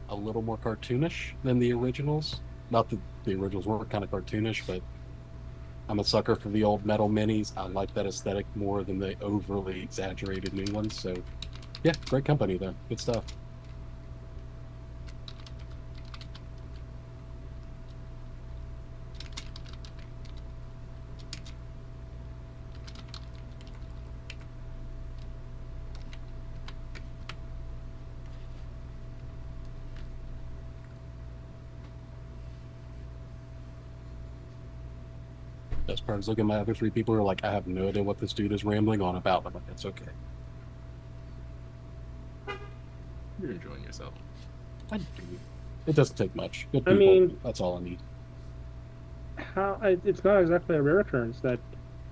a little more cartoonish than the originals. Not that the originals weren't kind of cartoonish, but I'm a sucker for the old metal minis. I like that aesthetic more than the overly exaggerated new ones. So yeah, great company though. Good stuff. best part is looking at my other three people who are like, I have no idea what this dude is rambling on about. I'm like, it's okay. You're enjoying yourself. I do. It doesn't take much. Good I people, mean- that's all I need. It's not exactly a rare occurrence that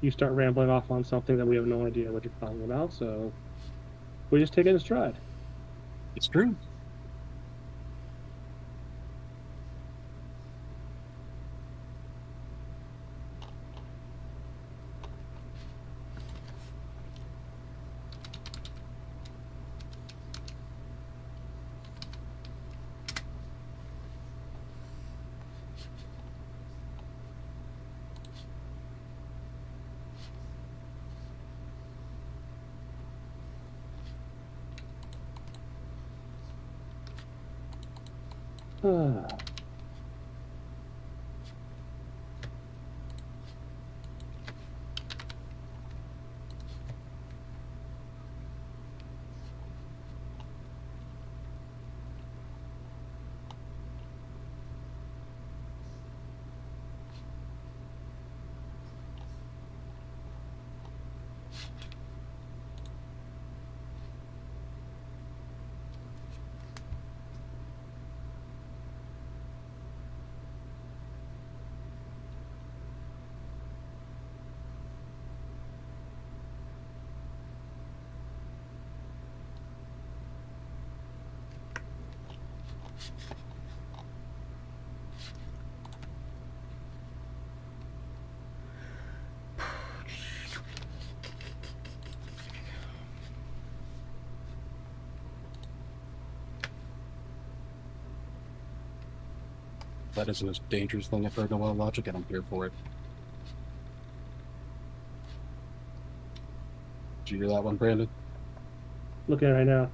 you start rambling off on something that we have no idea what you're talking about, so we just take it in stride. It's true. Ah. That is the most dangerous thing I've heard in a while, Logic, and I'm here for it. Did you hear that one, Brandon? Looking at it right now.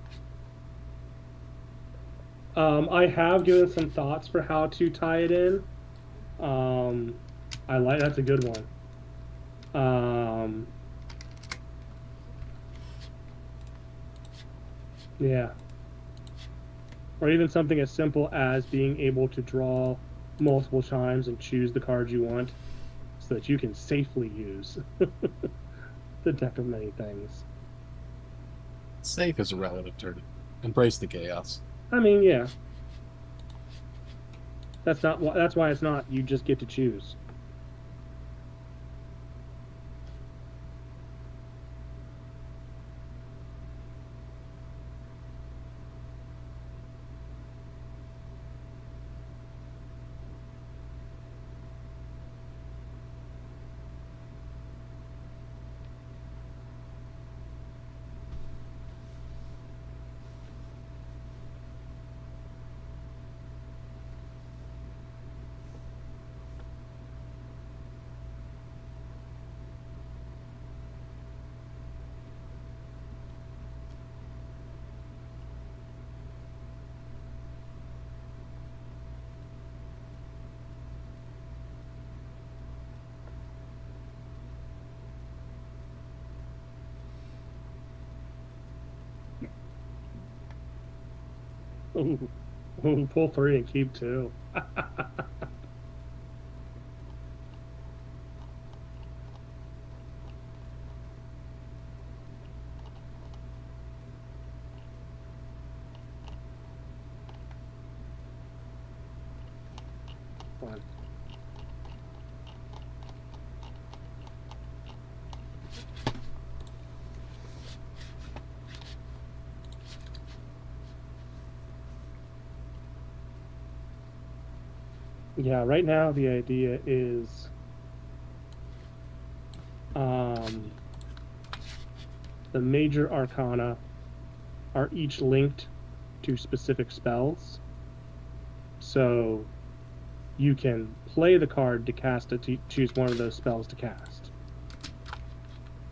I have given some thoughts for how to tie it in. I like that's a good one. Yeah. Or even something as simple as being able to draw multiple times and choose the cards you want so that you can safely use the deck of many things. Safe is a relative term. Embrace the chaos. I mean, yeah. That's why it's not you just get to choose. Ooh, pull 3 and keep 2. Fine. Yeah, right now the idea is the major arcana are each linked to specific spells. So you can play the card to cast it to choose one of those spells to cast.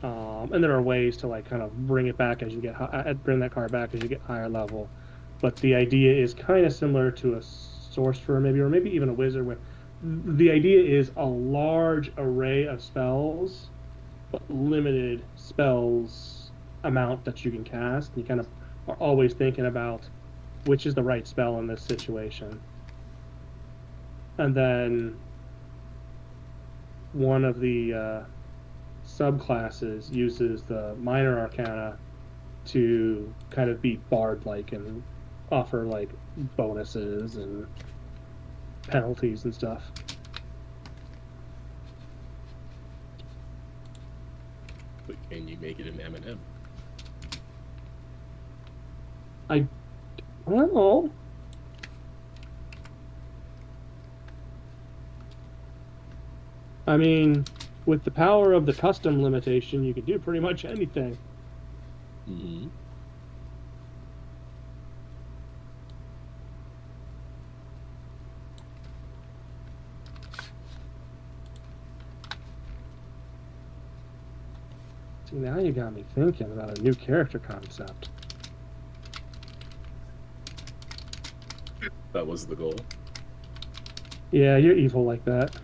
And there are ways to like kind of bring it back as you get bring that card back as you get higher level. But the idea is kind of similar to a sorcerer maybe, or maybe even a wizard, where the idea is a large array of spells but limited spells amount that you can cast. You kind of are always thinking about which is the right spell in this situation, and then one of the subclasses uses the minor arcana to kind of be bard-like and offer like bonuses and penalties and stuff. But can you make it an M&M? I don't know. I mean, with the power of the custom limitation, you can do pretty much anything. Mm-hmm. See, now you got me thinking about a new character concept. That was the goal. Yeah, you're evil like that.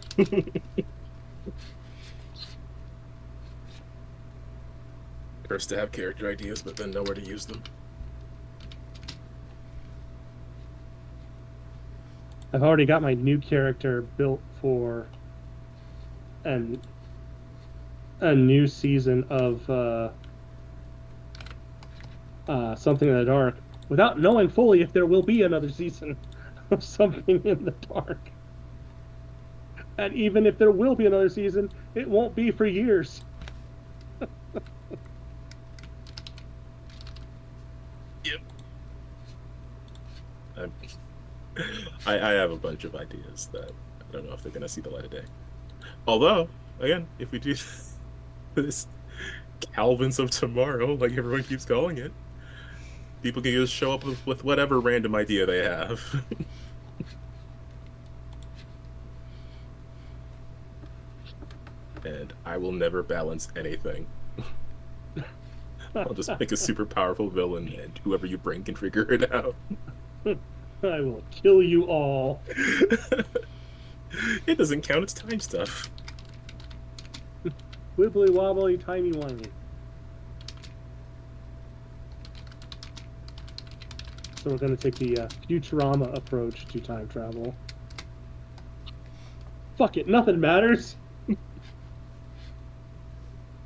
Cursed to have character ideas, but then nowhere to use them. I've already got my new character built for a new season of Something in the Dark without knowing fully if there will be another season of Something in the Dark. And even if there will be another season, it won't be for years. Yep. I have a bunch of ideas that I don't know if they're gonna see the light of day. Although, again, if we do this Calvins of Tomorrow, like everyone keeps calling it, people can just show up with whatever random idea they have. And I will never balance anything. I'll just pick a super powerful villain, and whoever you bring can figure it out. I will kill you all. It doesn't count as time stuff. Wibbly wobbly, timey wimey. So we're going to take the Futurama approach to time travel. Fuck it, nothing matters.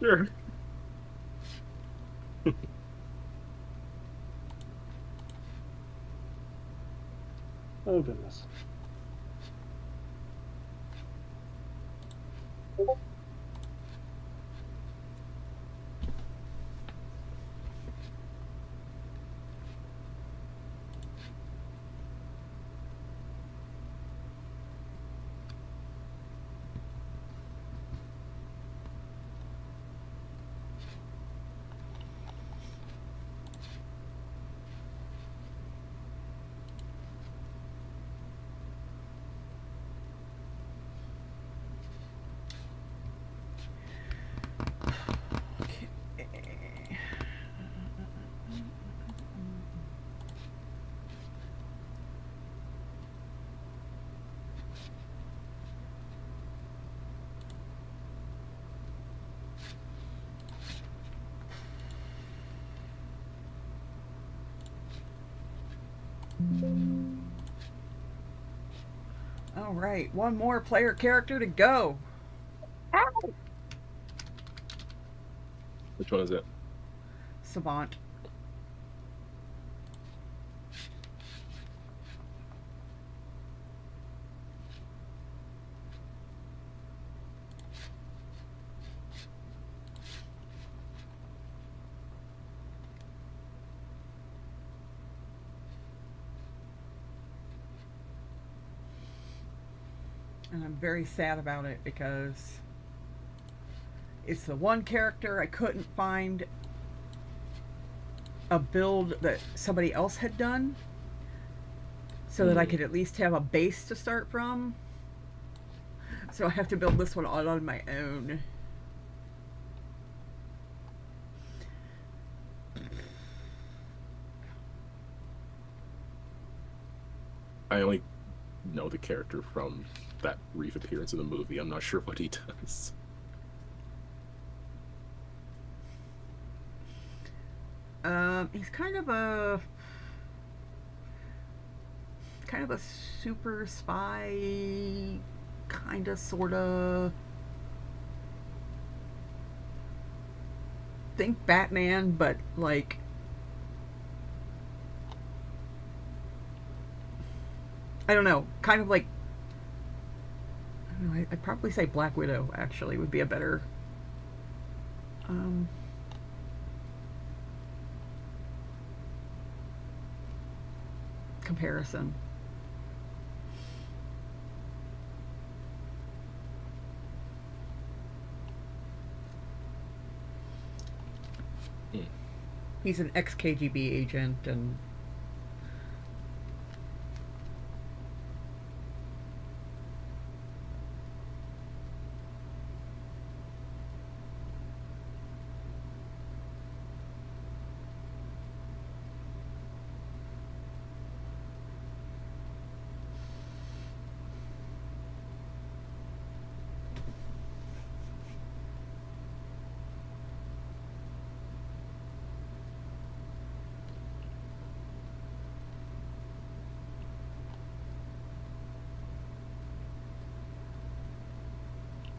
Sure. Oh goodness. All right, one more player character to go. Which one is it? Savant. And I'm very sad about it because it's the one character I couldn't find a build that somebody else had done so that I could at least have a base to start from. So I have to build this one all on my own. I only know the character from that brief appearance in the movie. I'm not sure what he does. He's kind of a super spy, kind of, sort of think Batman, but like I don't know, kind of like I don't know, I'd probably say Black Widow actually would be a better comparison. He's an ex-KGB agent, and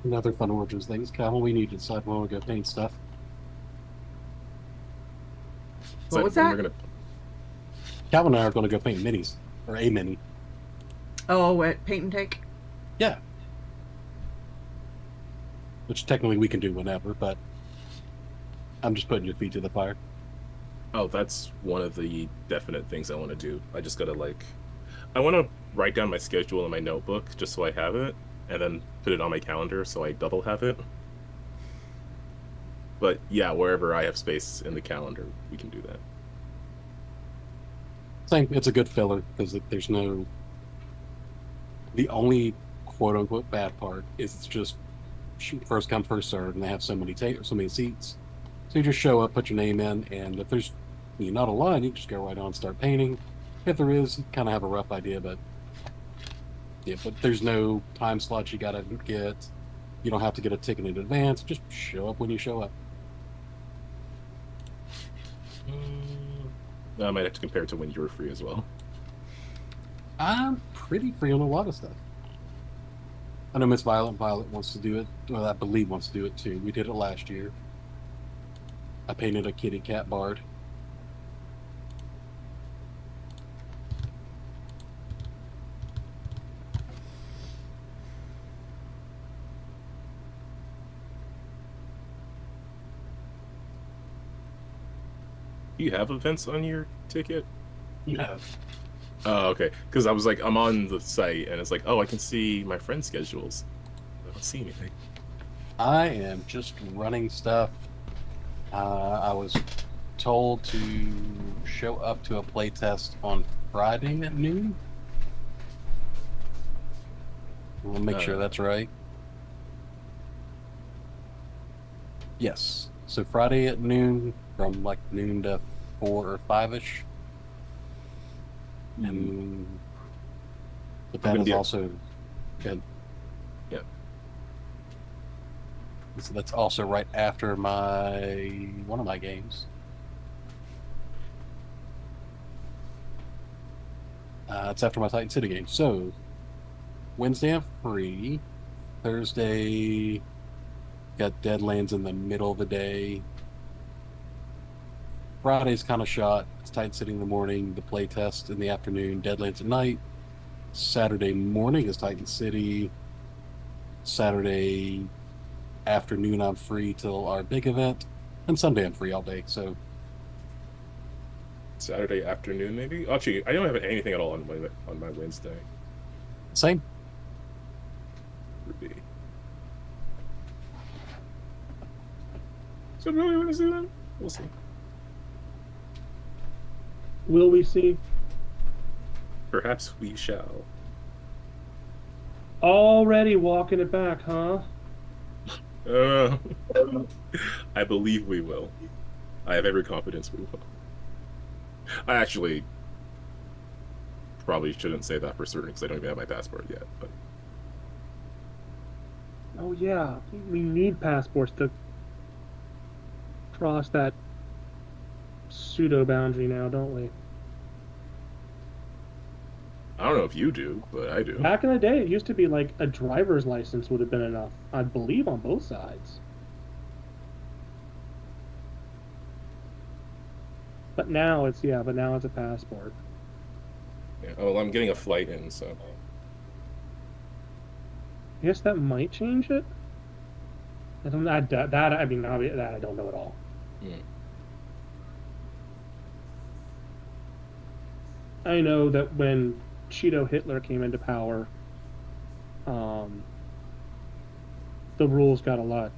Another fun Origins thing is Cal, we need to decide when we go paint stuff. What was when that? We're gonna, Calvin and I are going to go paint minis, or a mini. Oh, at Paint and Take? Yeah. Which technically we can do whenever, but I'm just putting your feet to the fire. oh, that's one of the definite things I want to do. I just gotta I want to write down my schedule in my notebook just so I have it, and then put it on my calendar so I double have it. But yeah, wherever I have space in the calendar, we can do that. Same, it's a good filler because there's no. The only quote unquote bad part is it's just first come first served, and they have so many seats. So you just show up, put your name in, and if there's not a line, you just go right on and start painting. If there is, you kind of have a rough idea, but yeah, but there's no time slots you gotta get. You don't have to get a ticket in advance. Just show up when you show up. I might have to compare it to when you're free as well. I'm pretty free on a lot of stuff. I know Miss Violet wants to do it. Well, I believe wants to do it too. We did it last year. I painted a kitty cat bard. Do you have events on your ticket? Yeah. Oh, okay. Because I was like, I'm on the site, and it's like, oh, I can see my friends' schedules. I don't see anything. I am just running stuff. I was told to show up to a playtest on Friday at noon. We'll make sure that's right. Yes. So Friday at noon, from like noon to 4 or 5ish. And but that is also good. Yep. So that's also right after one of my games. It's after my Titan City game. So Wednesday I'm free. Thursday got Deadlands in the middle of the day. Friday's kind of shot. It's Titan City in the morning, the play test in the afternoon, Deadlands at night. Saturday morning is Titan City. Saturday afternoon I'm free till our big event. And Sunday I'm free all day. So Saturday afternoon, maybe? Actually, I don't have anything at all on my Wednesday. same. Would be. So really want to see that? We'll see. Will we see? Perhaps we shall. Already walking it back, huh? I believe we will. I have every confidence we will. I actually probably shouldn't say that for certain because I don't even have my passport yet. But Oh yeah, we need passports to cross that pseudo boundary now, don't we? I don't know if you do, but I do. Back in the day, it used to be like a driver's license would have been enough, I believe, on both sides. But now it's a passport. Yeah. Oh, well, I'm getting a flight in, so I guess that might change it. I don't that that I mean that I don't know at all. Hmm. I know that when Cheeto Hitler came into power, the rules got a lot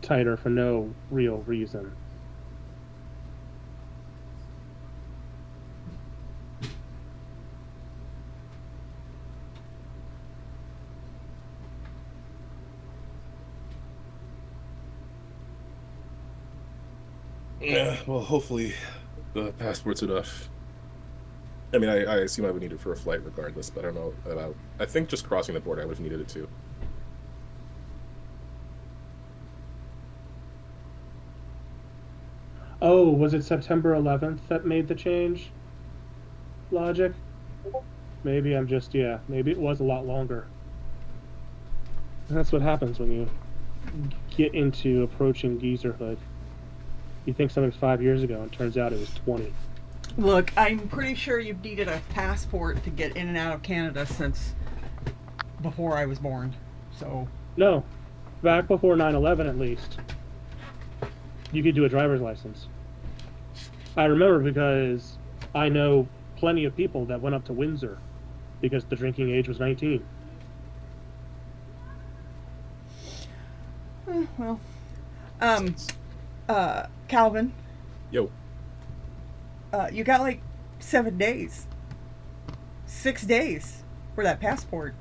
tighter for no real reason. yeah. Well, hopefully the passport's enough. I mean, I assume I would need it for a flight regardless, but I don't know about. I think just crossing the border, I would have needed it too. Oh, was it September 11th that made the change? Logic? Maybe I'm just, yeah, maybe it was a lot longer. That's what happens when you get into approaching geezerhood. You think something's 5 years ago, and turns out it was 20. Look, I'm pretty sure you've needed a passport to get in and out of Canada since before I was born. So, No, back before 9/11 at least, you could do a driver's license. I remember because I know plenty of people that went up to Windsor because the drinking age was 19. well, Calvin, Yo, you got like 7 days, 6 days for that passport.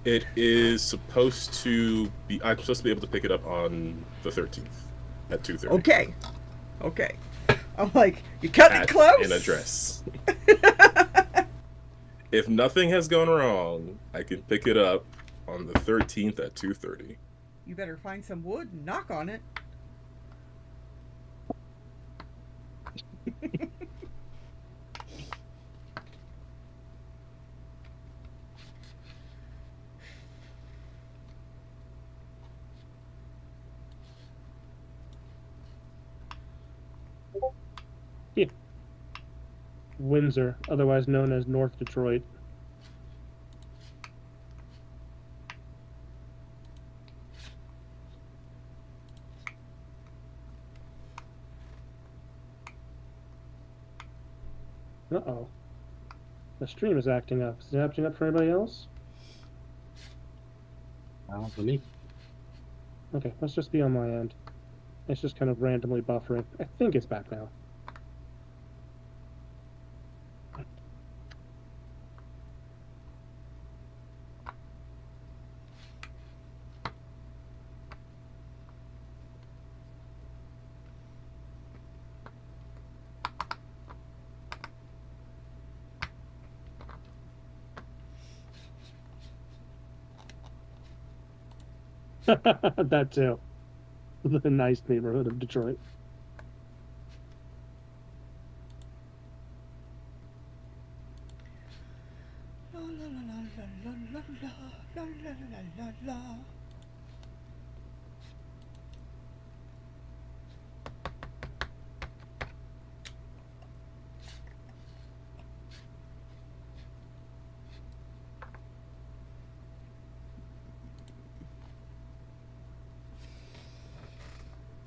it is supposed to be. I'm supposed to be able to pick it up on the 13th at 2:30. Okay. I'm like, you cut it At close. an address. If nothing has gone wrong, I can pick it up on the 13th at 2:30. You better find some wood and knock on it. Windsor, otherwise known as North Detroit. Uh-oh. The stream is acting up. Is it acting up for anybody else? For me. Okay, let's just be on my end. It's just kind of randomly buffering. I think it's back now. That too. The nice neighborhood of Detroit. La, la, la, la, la, la, la, la, la, la, la.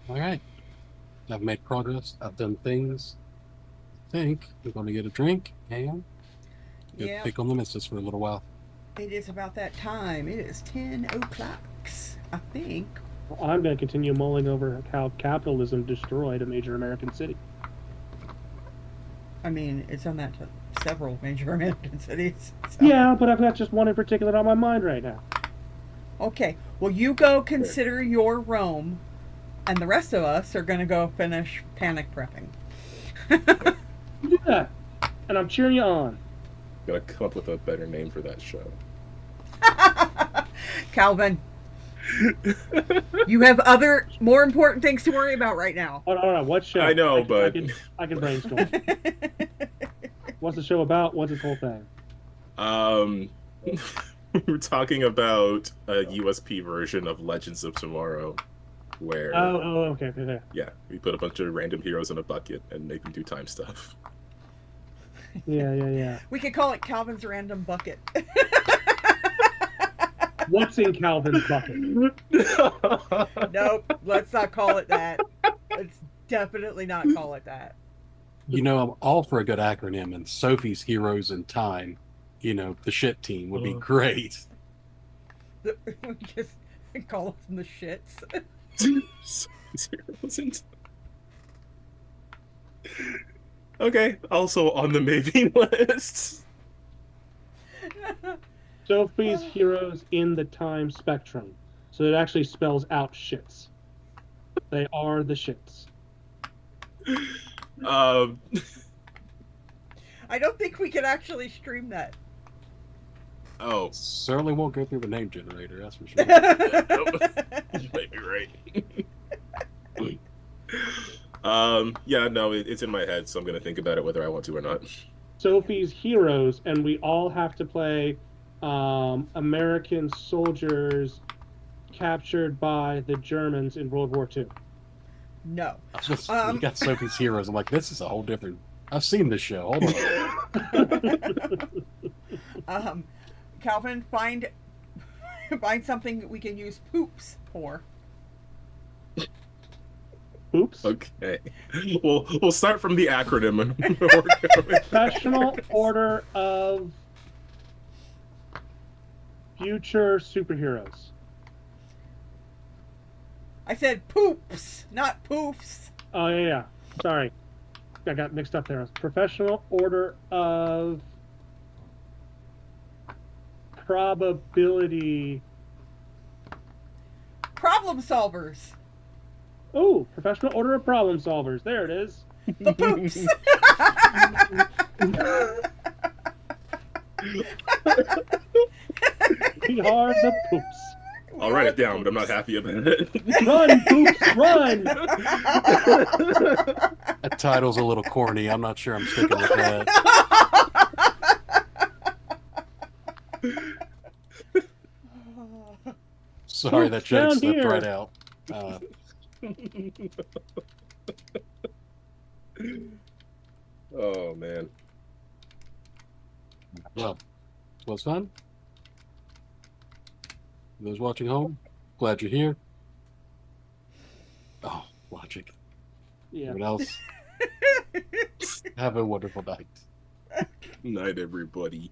All right. I've made progress. I've done things. I think we're going to get a drink and Yeah, pick on the missus for a little while. it is about that time. It is 10 o'clock, I think. Well, I'm going to continue mulling over how capitalism destroyed a major American city. I mean, it's done that to several major American cities. So. Yeah, but I've got just one in particular on my mind right now. Okay, well, you go consider your Rome, and the rest of us are going to go finish panic prepping. You do that, and I'm cheering you on. Gotta come up with a better name for that show. Calvin, you have other, more important things to worry about right now. Hold on, what show? I know, I but can brainstorm. What's the show about? What's its whole thing? we're talking about a USP version of Legends of Tomorrow. where Okay. yeah, we put a bunch of random heroes in a bucket and make them do time stuff. Yeah. We could call it Calvin's random bucket. What's in Calvin's bucket? Nope, let's not call it that. Let's definitely not call it that. You know, I'm all for a good acronym, and Sophie's Heroes in Time, you know, the shit team would be great. We just call them the shits. Okay, also on the maybe list. Sophie's Heroes in the Time Spectrum. So it actually spells out shits. They are the shits. I don't think we can actually stream that. Oh, Certainly won't go through the name generator, that's for sure. you might be right. Yeah, no, it's in my head, so I'm gonna think about it whether I want to or not. Sophie's Heroes, and we all have to play American soldiers captured by the Germans in World War II. No. When you got Sophie's Heroes, I'm like, this is a whole different. I've seen this show. Hold on. Calvin, find something that we can use poops for. Oops. Okay, we'll start from the acronym and Professional Order of Future Superheroes. I said poops, not poofs. Oh, yeah. Sorry. I got mixed up there. Professional Order of Probability. Problem solvers. Oh, Professional Order of Problem Solvers. There it is. The poops. We are the poops. I'll write it down, but I'm not happy about it. Run, poops, run! That title's a little corny. I'm not sure I'm sticking with that. Sorry, that joke Down slipped here. right out. Oh man. Well, it was fun. Those watching home, glad you're here. Oh, watching. Yeah. Everyone else, have a wonderful night. Night, everybody.